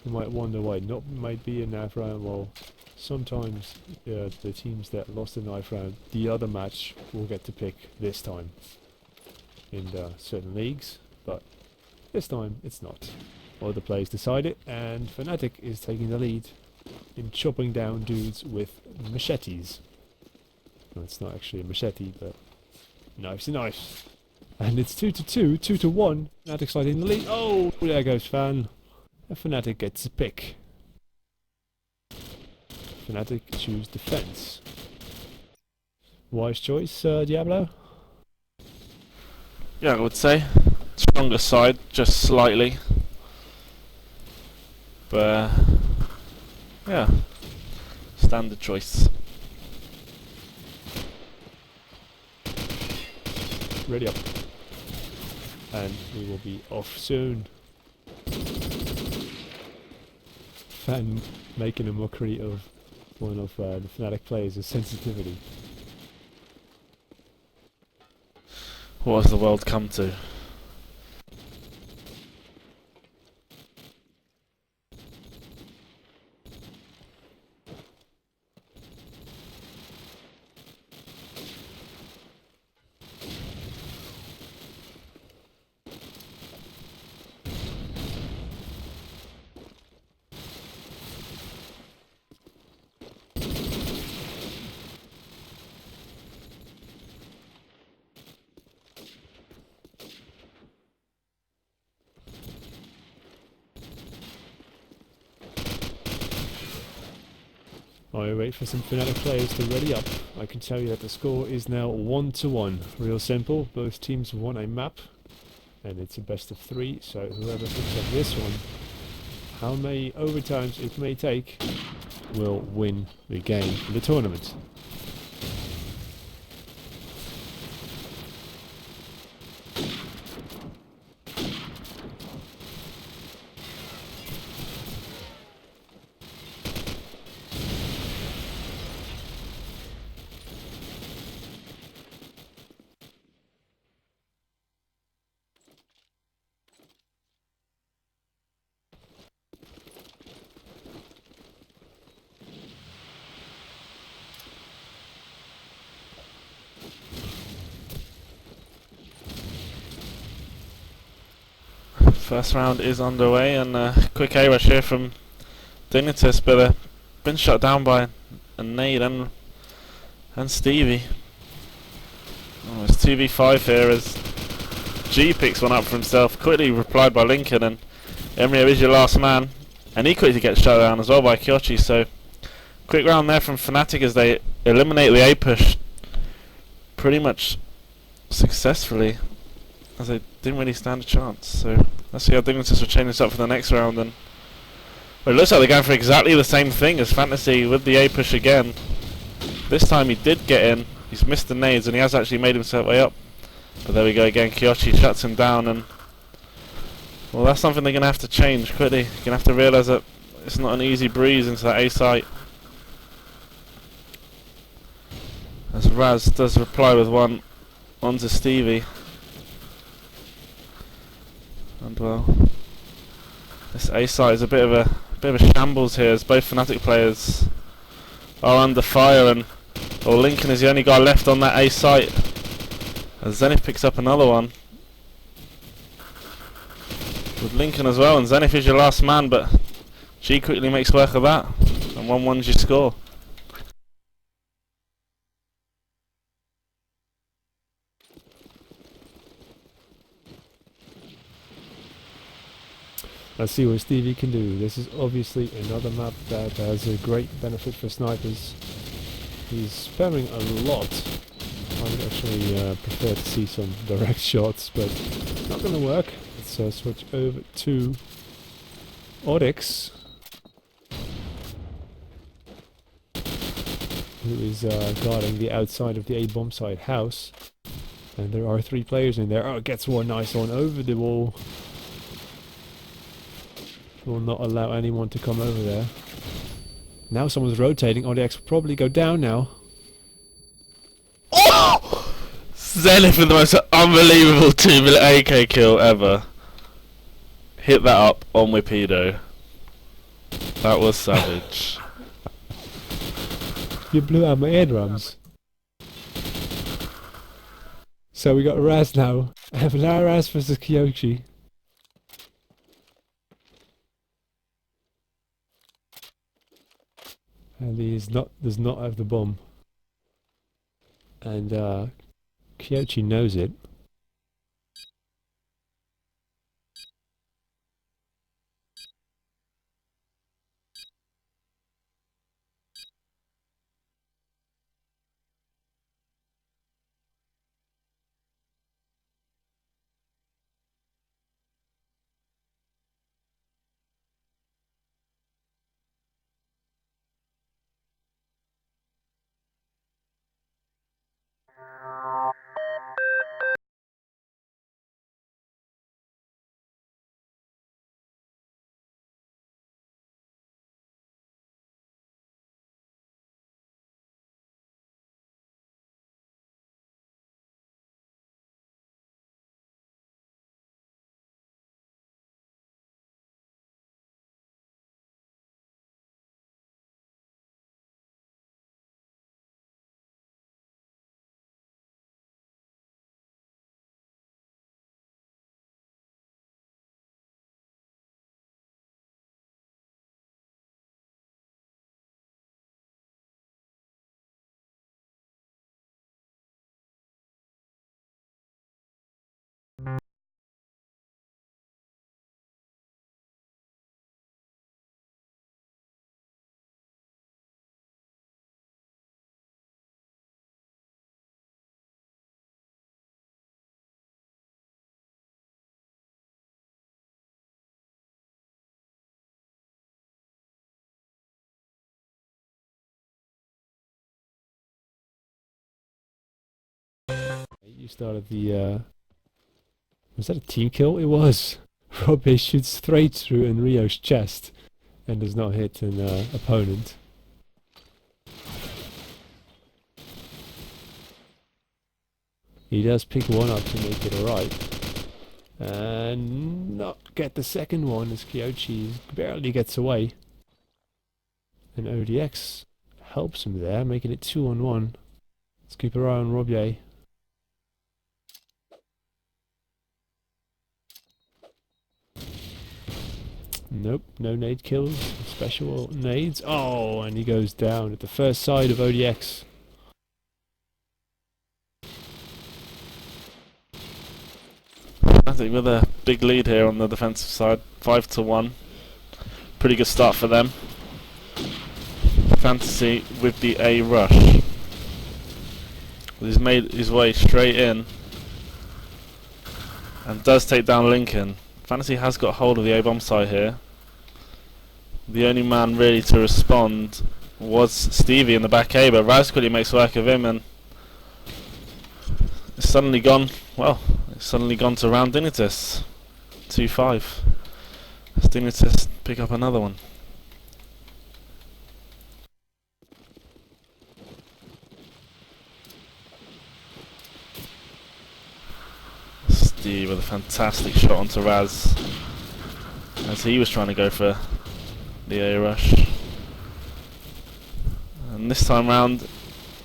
You might wonder why it not might be a knife round. Well, sometimes the teams that lost the knife round, the other match will get to pick this time in certain leagues, but this time it's not. Other players decide it, and Fnatic is taking the lead in chopping down dudes with machetes. Well, it's not actually a machete, but knife's a knife. And it's 2-2, 2-1. Fnatic sliding the lead. Oh, there goes Fan. And Fnatic gets a pick. Fnatic choose defense. Wise choice, Diablo? Yeah, I would say. Stronger side, just slightly. But, yeah. Standard choice. Ready up. And we will be off soon. Fan making a mockery of one of the Fnatic players' sensitivity. What has the world come to? While we wait for some Fnatic players to ready up, I can tell you that the score is now 1-1. Real simple, both teams won a map, and it's a best of 3, so whoever picks up this one, how many overtimes it may take, will win the game in the tournament. First round is underway, and quick A rush here from Dignitas, but been shot down by a nade and Stevie. Oh, it's 2v5 here as G picks one up for himself, quickly replied by Lincoln, and Emrio is your last man, and he quickly gets shut down as well by Kyochi. So quick round there from Fnatic as they eliminate the A push pretty much successfully, as they didn't really stand a chance. So let's see how Dignitas will chain this up for the next round. And well, it looks like they're going for exactly the same thing as Fantasy with the A push again. This time he did get in, he's missed the nades, and he has actually made himself way up. But there we go again, Kyochi shuts him down, and well, that's something they're going to have to change quickly. You're going to have to realise that it's not an easy breeze into that A site. As Raz does reply with one onto Stevie. And well, this A site is a bit of a shambles here, as both Fnatic players are under fire, and well, Lincoln is the only guy left on that A site. As Zenith picks up another one with Lincoln as well, and Zenith is your last man, but G quickly makes work of that, and 1-1's your score. Let's see what Stevie can do. This is obviously another map that has a great benefit for snipers. He's spamming a lot. I would actually prefer to see some direct shots, but it's not going to work. Let's switch over to Oryx, who is guarding the outside of the A bomb site house. And there are 3 players in there. Oh, gets one nice one over the wall. Will not allow anyone to come over there. Now someone's rotating. Oryx will probably go down now. Oh! Zenith with the most unbelievable 2-minute AK kill ever. Hit that up on Wipedo. That was savage. You blew out my eardrums. So we got Raz now. And now Raz versus Kyochi. And he does not have the bomb. And Kyochi knows it. You started the was that a team kill? It was. Robbie shoots straight through Enrio's chest and does not hit an opponent. He does pick one up to make it alright. And not get the second one as Kyochi barely gets away. And ODX helps him there, making it 2-on-1. Let's keep our eye on Robier. Nope, no nade kills. Special nades. Oh, and he goes down at the first side of ODX. Fnatic with a big lead here on the defensive side, 5-1. Pretty good start for them. Fantasy with the A rush. He's made his way straight in and does take down Lincoln. Fantasy has got hold of the A-bomb site here. The only man really to respond was Stevie in the back A, but Raz quickly makes work of him, and it's suddenly gone, well, it's suddenly gone to round Dignitas. 2-5. As Dignitas pick up another one. Steve with a fantastic shot onto Raz as he was trying to go for the A rush. And this time round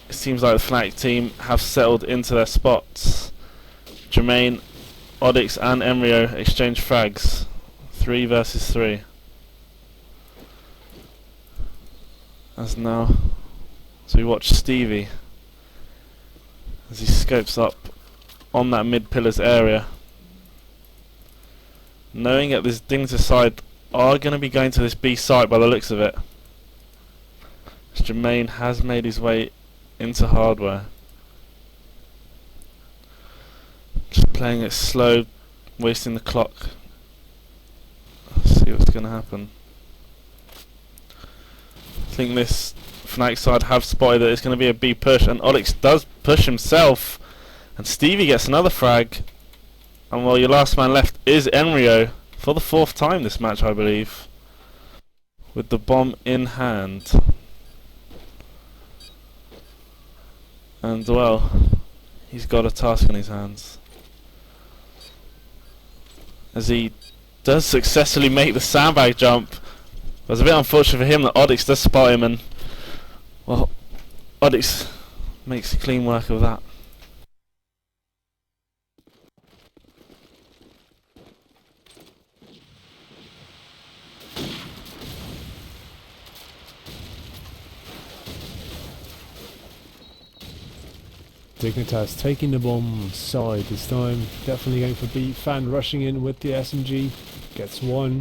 it seems like the Fnatic team have settled into their spots. Jermaine, Oddix and Emryo exchange frags. 3 versus 3. As now, so we watch Stevie as he scopes up on that mid pillars area, knowing that this Dignitas side are going to be going to this B site by the looks of it. Jermaine has made his way into hardware, just playing it slow, wasting the clock. Let's see what's going to happen. I think this Fnatic side have spotted that it's going to be a B push, and Oddix does push himself, and Stevie gets another frag, and well, your last man left is Emryo for the 4th time this match, I believe, with the bomb in hand. And well, he's got a task in his hands, as he does successfully make the sandbag jump. It was a bit unfortunate for him that Oddix does spot him, and well, Oddix makes clean work of that. Dignitas taking the bomb side this time. Definitely going for B. Fan rushing in with the SMG. Gets one.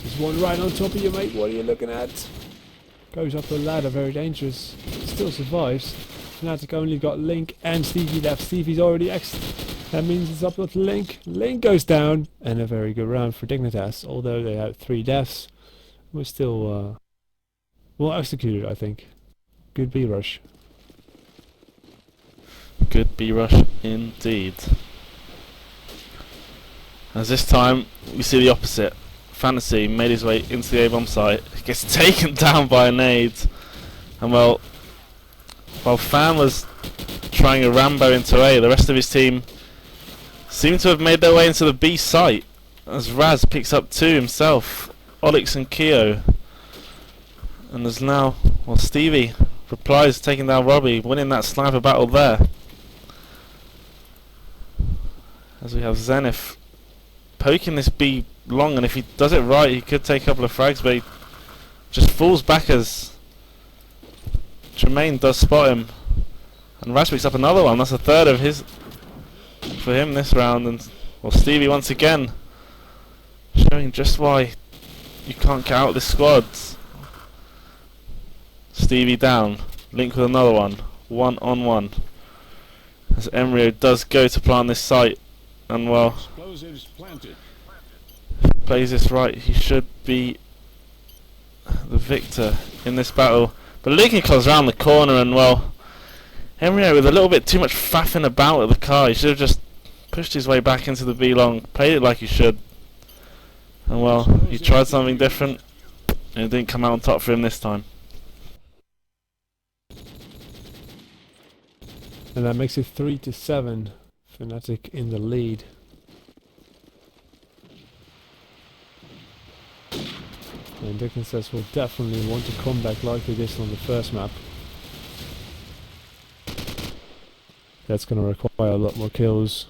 There's one right on top of you, mate. What are you looking at? Goes up the ladder, very dangerous. Still survives. Fnatic only got Link and Stevie left. Stevie's already X'd. That means it's up with Link. Link goes down. And a very good round for Dignitas. Although they had 3 deaths. We're still well executed, I think. Good B rush. Good B rush indeed. As this time we see the opposite. Fantasy made his way into the A-bomb site, gets taken down by a nade, and well, while Fan was trying a Rambo into A, the rest of his team seem to have made their way into the B site, as Raz picks up 2 himself, Oddix and Keo, and there's now, well, Stevie replies taking down Robbie, winning that sniper battle there. As we have Zenith poking this B long, and if he does it right he could take a couple of frags, but he just falls back as Jermaine does spot him, and Raz picks up another one. That's a 3rd of his for him this round, and well, Stevie once again showing just why you can't count out this squad. Stevie down, Link with another one, 1-on-1, as Emryo does go to plant this site, and well, Explosives planted. plays this right, he should be the victor in this battle. But Lincoln comes around the corner, and well, Emryo with a little bit too much faffing about at the car. He should have just pushed his way back into the B long, played it like he should. And well, he tried something different, and it didn't come out on top for him this time. And that makes it 3-7. Fnatic in the lead. And Dignitas will definitely want to come back like they did on the first map. That's going to require a lot more kills.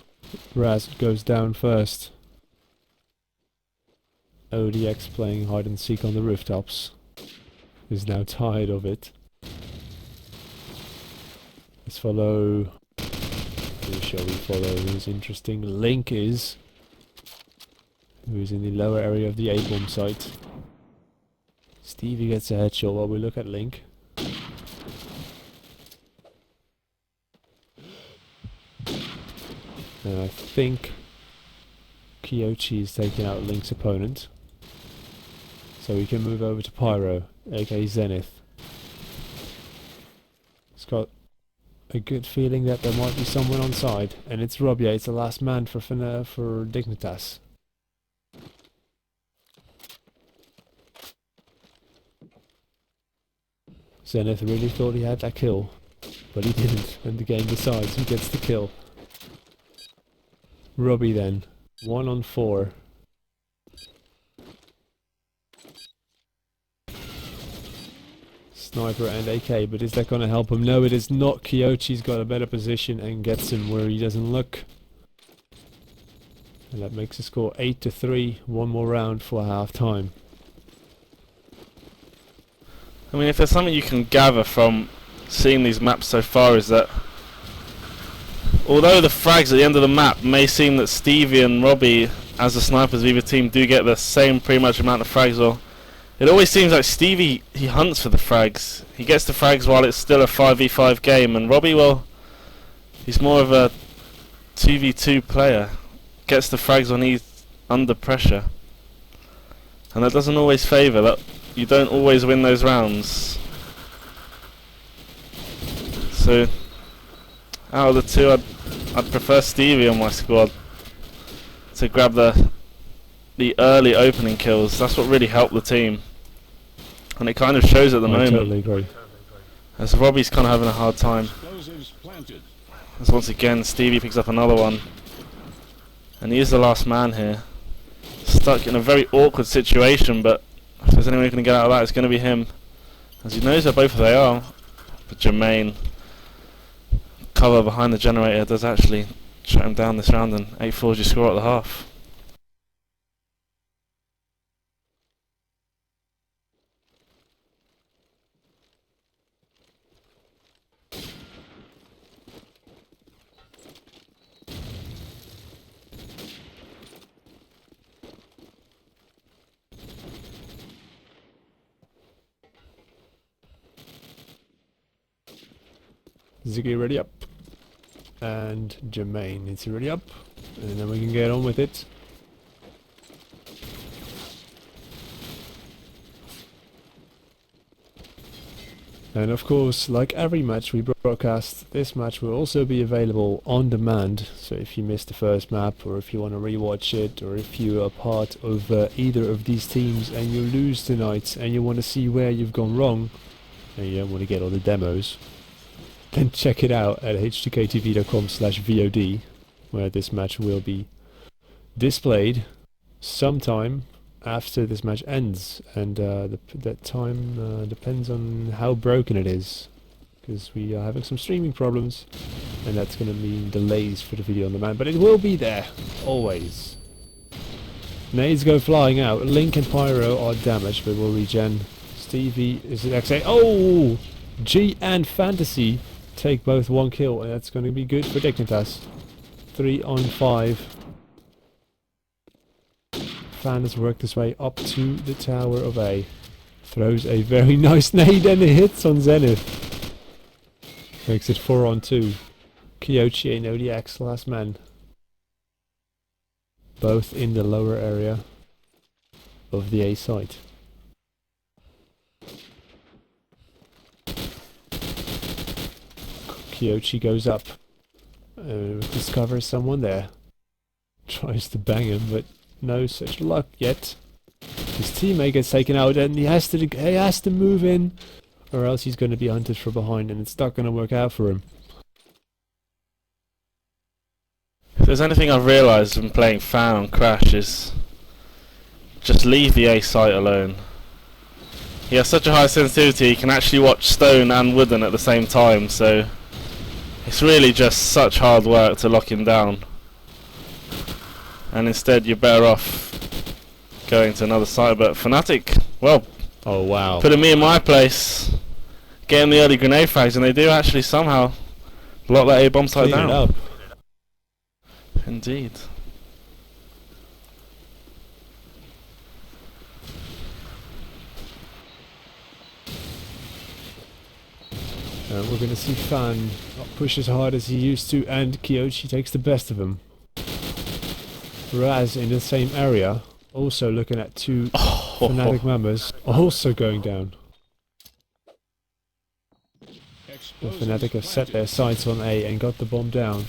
Raz goes down first. ODX playing hide and seek on the rooftops is now tired of it. Let's follow. Who shall we follow? Who's interesting? Link is. Who's in the lower area of the A-bomb site. Stevie gets a headshot while we look at Link. And I think Kyochi is taking out Link's opponent. So we can move over to Pyro, aka Zenith. It's got a good feeling that there might be someone on side, and it's Rob. Yeah, it's the last man for Dignitas. Zenith really thought he had that kill, but he didn't, and the game decides who gets the kill. Robbie then, 1 on 4. Sniper and AK, but is that going to help him? No, it is not. Kyochi's got a better position and gets him where he doesn't look. And that makes the score 8-3, one more round for half time. I mean, if there's something you can gather from seeing these maps so far is that although the frags at the end of the map may seem that Stevie and Robbie as the snipers of either team do get the same pretty much amount of frags, or it always seems like Stevie, he hunts for the frags. He gets the frags while it's still a 5v5 game, and Robbie, well, he's more of a 2v2 player. Gets the frags when he's under pressure. And that doesn't always favour that. You don't always win those rounds. So out of the two, I'd prefer Stevie on my squad to grab the early opening kills. That's what really helped the team, and it kind of shows at the moment. I totally agree. As Robbie's kind of having a hard time. Explosives planted. As once again Stevie picks up another one, and he is the last man here, stuck in a very awkward situation. But if there's anyone who can get out of that, it's going to be him, as he knows where both of they are. But Jermaine, cover behind the generator, does actually shut him down this round, and 8-4 is your score at the half. Ziggy ready up, and Jermaine needs to ready up, and then we can get on with it. And of course, like every match we broadcast, this match will also be available on demand. So if you missed the first map, or if you want to rewatch it, or if you are part of either of these teams and you lose tonight and you want to see where you've gone wrong, and you don't want to get all the demos, then check it out at h2ktv.com/VOD, where this match will be displayed sometime after this match ends, and that time depends on how broken it is, because we are having some streaming problems, and that's going to mean delays for the video on demand, but it will be there, always. Nades go flying out. Link and Pyro are damaged, but will regen. Stevie is XA. Oh! G and Fantasy take both 1 kill, and that's going to be good for Dignitas. 3 on 5. Fan has worked his way up to the tower of A. Throws a very nice nade and it hits on Zenith. Makes it 4 on 2. Kyochi and ODX, last man. Both in the lower area of the A site. Kyochi goes up, discovers someone there, tries to bang him, but no such luck yet. His teammate gets taken out, and he has to move in, or else he's going to be hunted from behind, and it's not going to work out for him. If there's anything I've realised when playing Fan on Crash is just leave the A site alone. He has such a high sensitivity, he can actually watch Stone and Wooden at the same time, so it's really just such hard work to lock him down. And instead you're better off going to another side, but Fnatic, well, Oh wow. putting me in my place, getting the early grenade frags, and they do actually somehow block that A bomb site Clean down. it up. Indeed. We're going to see Fan not push as hard as he used to, and Kyochi takes the best of him. Raz in the same area, also looking at two Fnatic members, also going down. The Fnatic have set their sights on A and got the bomb down.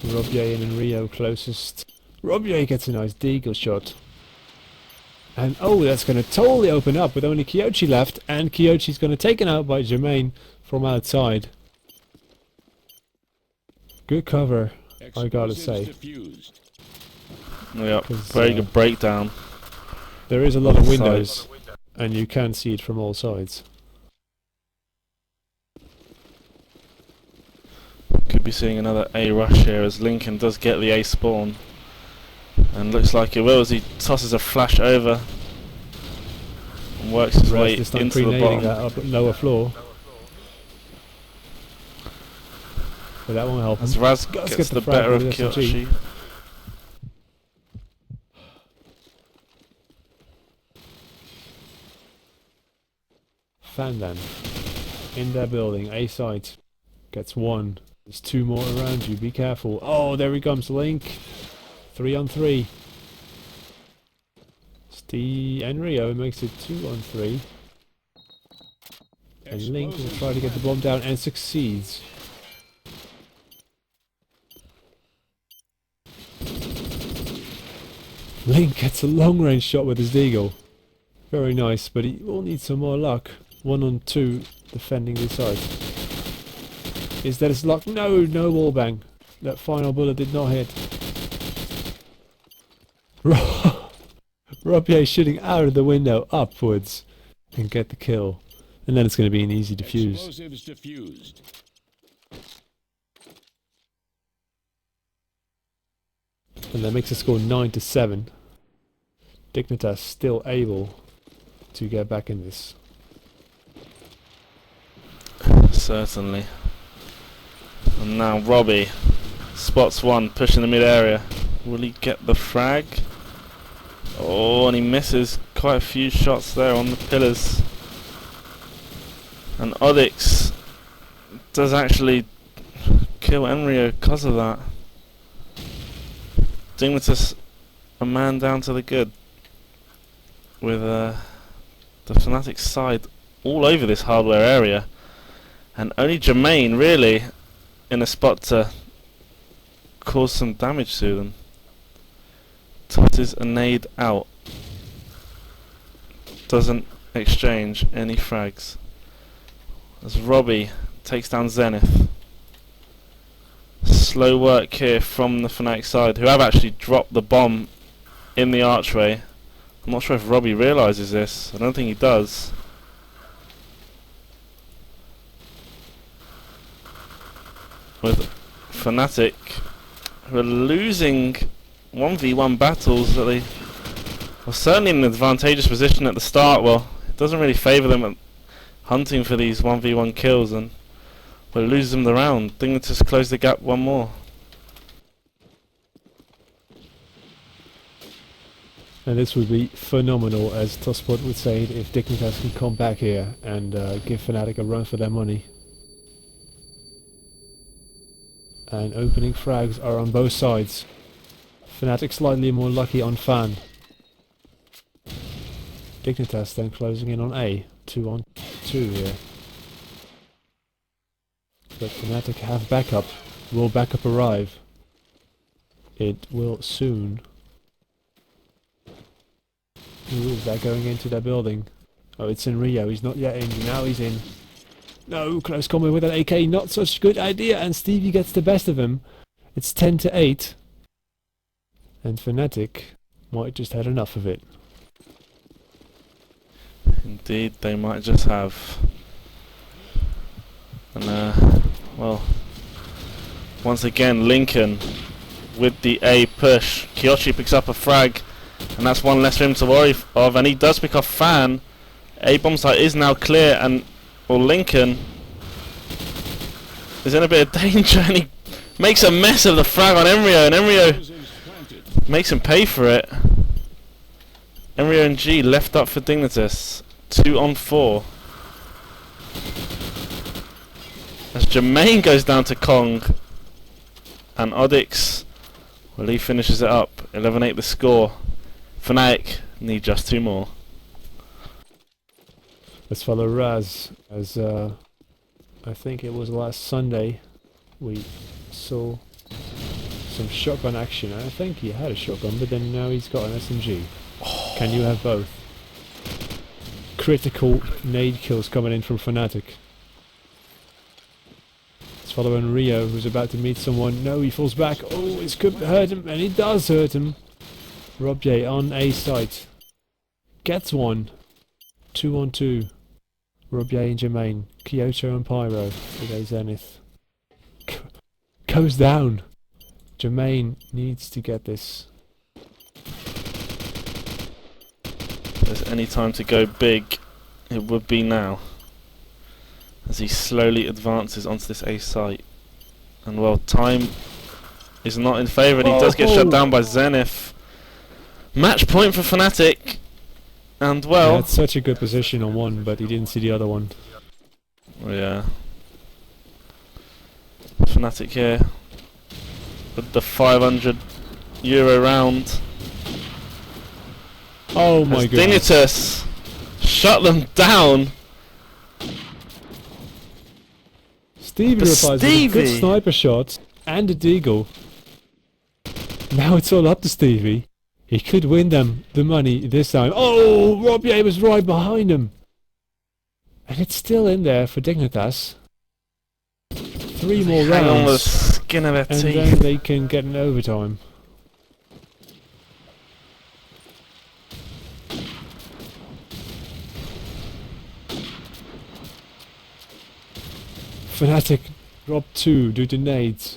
Robier and Rio closest. Robier gets a nice deagle shot. And oh, that's going to totally open up with only Kyochi left, and Kyochi's going to take it out by Jermaine from outside. Good cover, I gotta say. Diffused. Yep, 'Cause, very good breakdown. There is a lot of Side. windows, and you can see it from all sides. Could be seeing another A rush here as Lincoln does get the A spawn. And looks like it will as he tosses a flash over and works his way This time into the pre-nailing bottom. that up lower floor. But that won't help him. As Raz Let's gets get the the frag better of with SMG. Kyoshi. Fan then. In their building, A site. Gets one. There's two more around you, be careful. Oh, there he comes, Link. 3 on 3. Steve and Rio makes it 2 on 3. And Link will try to get the bomb down and succeeds. Link gets a long range shot with his deagle. Very nice, but he will need some more luck. 1 on 2 defending this side. Is that his luck? No, no wallbang. That final bullet did not hit. Robier shooting out of the window upwards and get the kill. And then it's going to be an easy defuse. Explosives diffused. And that makes the score 9-7. Dignitas still able to get back in this. Certainly. And now Robbie spots one, pushing the mid area. Will he get the frag? Oh, and he misses quite a few shots there on the pillars. And Odyx does actually kill Enrio because of that. Dignitas a man down to the good. With the Fnatic side all over this hardware area. And only Jermaine really in a spot to cause some damage to them. Tosses a nade out. Doesn't exchange any frags. As Robbie takes down Zenith. Slow work here from the Fnatic side, who have actually dropped the bomb in the archway. I'm not sure if Robbie realises this. I don't think he does. With Fnatic, who are losing 1v1 battles that they were certainly in an advantageous position at the start. Well, it doesn't really favour them at hunting for these 1v1 kills, and we'll lose them the round. Dignitas close the gap one more. And this would be phenomenal, as Tosspot would say, if Dignitas can come back here and give Fnatic a run for their money. And opening frags are on both sides. Fnatic slightly more lucky on Fan. Dignitas then closing in on A. 2 on 2 here. But Fnatic have backup. Will backup arrive? It will soon. Who is that going into their building? Oh, it's in Rio. He's not yet in. Now he's in. No, close combo with an AK. Not such a good idea. And Stevie gets the best of him. It's 10-8. And Fnatic might just had enough of it. Indeed, they might just have. And well, once again Lincoln with the A push. Kyoshi picks up a frag And that's one less for him to worry of, and he does pick off Fan. A bomb site is now clear, and Lincoln is in a bit of danger, and he makes a mess of the frag on Emryo, and Emryo Explosives planted. makes him pay for it. Emryo and G left up for Dignitas. 2 on 4. As Jermaine goes down to Kong, and Oddix, well, he finishes it up. 11-8 the score. Fnatic need just 2 more. Let's follow Raz, as I think it was last Sunday we saw some shotgun action. I think he had a shotgun, but then now he's got an SMG. Can you have both? Critical nade kills coming in from Fnatic. Let's follow on Rio, who's about to meet someone. No, he falls back. Oh, this could hurt him, and it does hurt him. Rob J on A site. Gets one. 2 on 2. Rob J and Jermaine. Kyoto and Pyro with A Zenith. Goes down. Jermaine needs to get this. If there's any time to go big, it would be now. As he slowly advances onto this A site. And well, time is not in favour, and he does get shut down by Zenith. Match point for Fnatic. And well... He had such a good position on one, but he didn't see the other one. Yeah. Fnatic here. With the €500 round. Oh my As goodness. Dignitas shut them down. Stevie But replies with a good Stevie! sniper shot and a deagle. Now it's all up to Stevie. He could win them the money this time. Oh, Robier was right behind him. And it's still in there for Dignitas. 3 more Hang on with the rounds. skin of their And teeth. then they can get an overtime. Fnatic dropped 2 due to nades.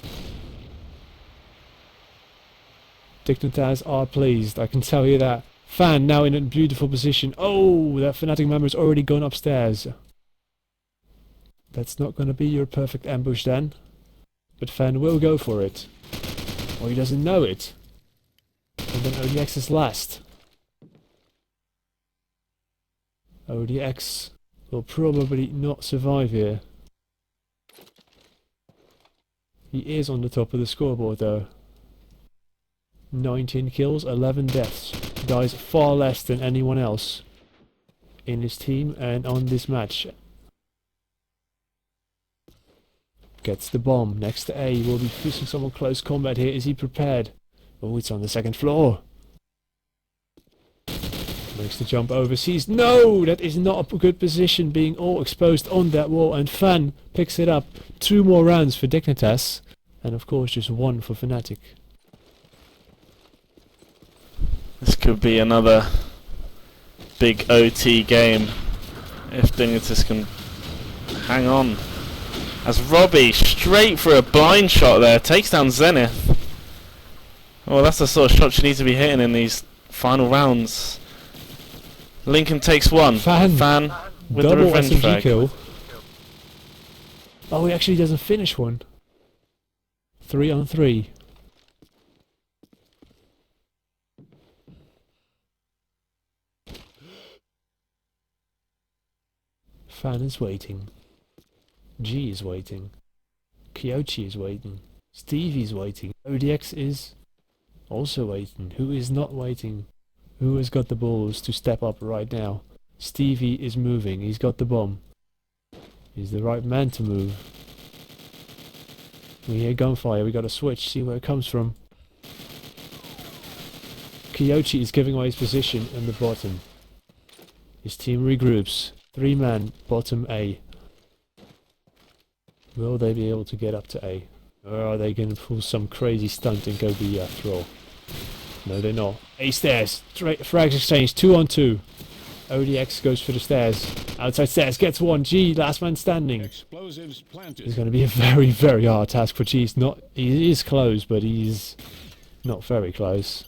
Dignitas are pleased, I can tell you that. Fan now in a beautiful position. Oh, that Fnatic member has already gone upstairs. That's not going to be your perfect ambush then. But Fan will go for it. Or he doesn't know it. And then ODX is last. ODX will probably not survive here. He is on the top of the scoreboard though. 19 kills, 11 deaths. Dies far less than anyone else in his team and on this match. Gets the bomb next to A. Will be facing someone close combat here. Is he prepared? Oh, it's on the second floor. Makes the jump overseas. No! That is not a good position, being all exposed on that wall. And Fan picks it up. 2 more rounds for Dignitas. And of course just 1 for Fnatic. This could be another big OT game if Dignitas can hang on. As Robbie, straight for a blind shot there, takes down Zenith. Well, that's the sort of shot you need to be hitting in these final rounds. Lincoln takes 1. Fan with the Double revenge SMG frag. kill. Oh, he actually doesn't finish one. 3 on 3. Fan is waiting. G is waiting. Kyochi is waiting. Stevie is waiting. ODX is also waiting. Who is not waiting? Who has got the balls to step up right now? Stevie is moving. He's got the bomb. He's the right man to move. We hear gunfire. We got to switch. See where it comes from. Kyochi is giving away his position in the bottom. His team regroups. 3-man bottom A. Will they be able to get up to A? Or are they going to pull some crazy stunt and go B after all? No, they're not. A stairs. Frags exchange. 2 on 2. ODX goes for the stairs. Outside stairs. Gets 1. G, last man standing. Explosives planted. It's going to be a very, very hard task for G. He is close, but he's not very close.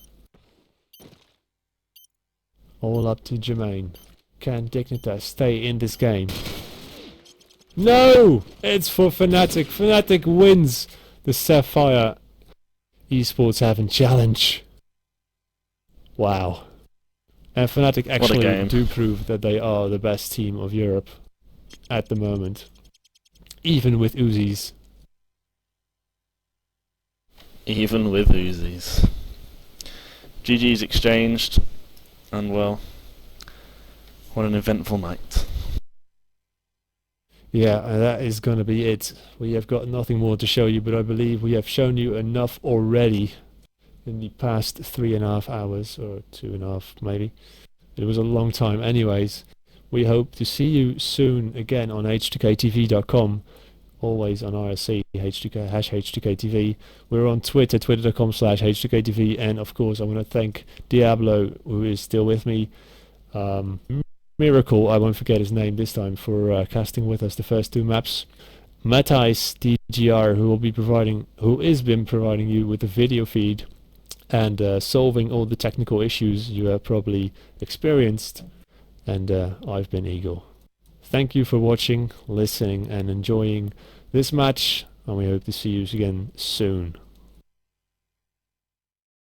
All up to Jermaine. Can Dignitas stay in this game? No! It's for Fnatic. Fnatic wins the Sapphire Esports Heaven Challenge. Wow. And Fnatic actually game. do prove that they are the best team of Europe at the moment. Even with Uzis. Even with Uzis. GG's exchanged, and well, what an eventful night. Yeah, and that is going to be it. We have got nothing more to show you, but I believe we have shown you enough already in the past 3.5 hours, or 2.5 maybe. It was a long time anyways. We hope to see you soon again on h2ktv.com, always on RSC, h2k, #h2ktv. We're on Twitter, twitter.com/h2ktv, and of course I want to thank Diablo, who is still with me. Miracle, I won't forget his name this time, for casting with us the first 2 maps. Matthijs DGR, who is been providing you with the video feed and solving all the technical issues you have probably experienced. And I've been Eagle. Thank you for watching, listening, and enjoying this match, and we hope to see you again soon.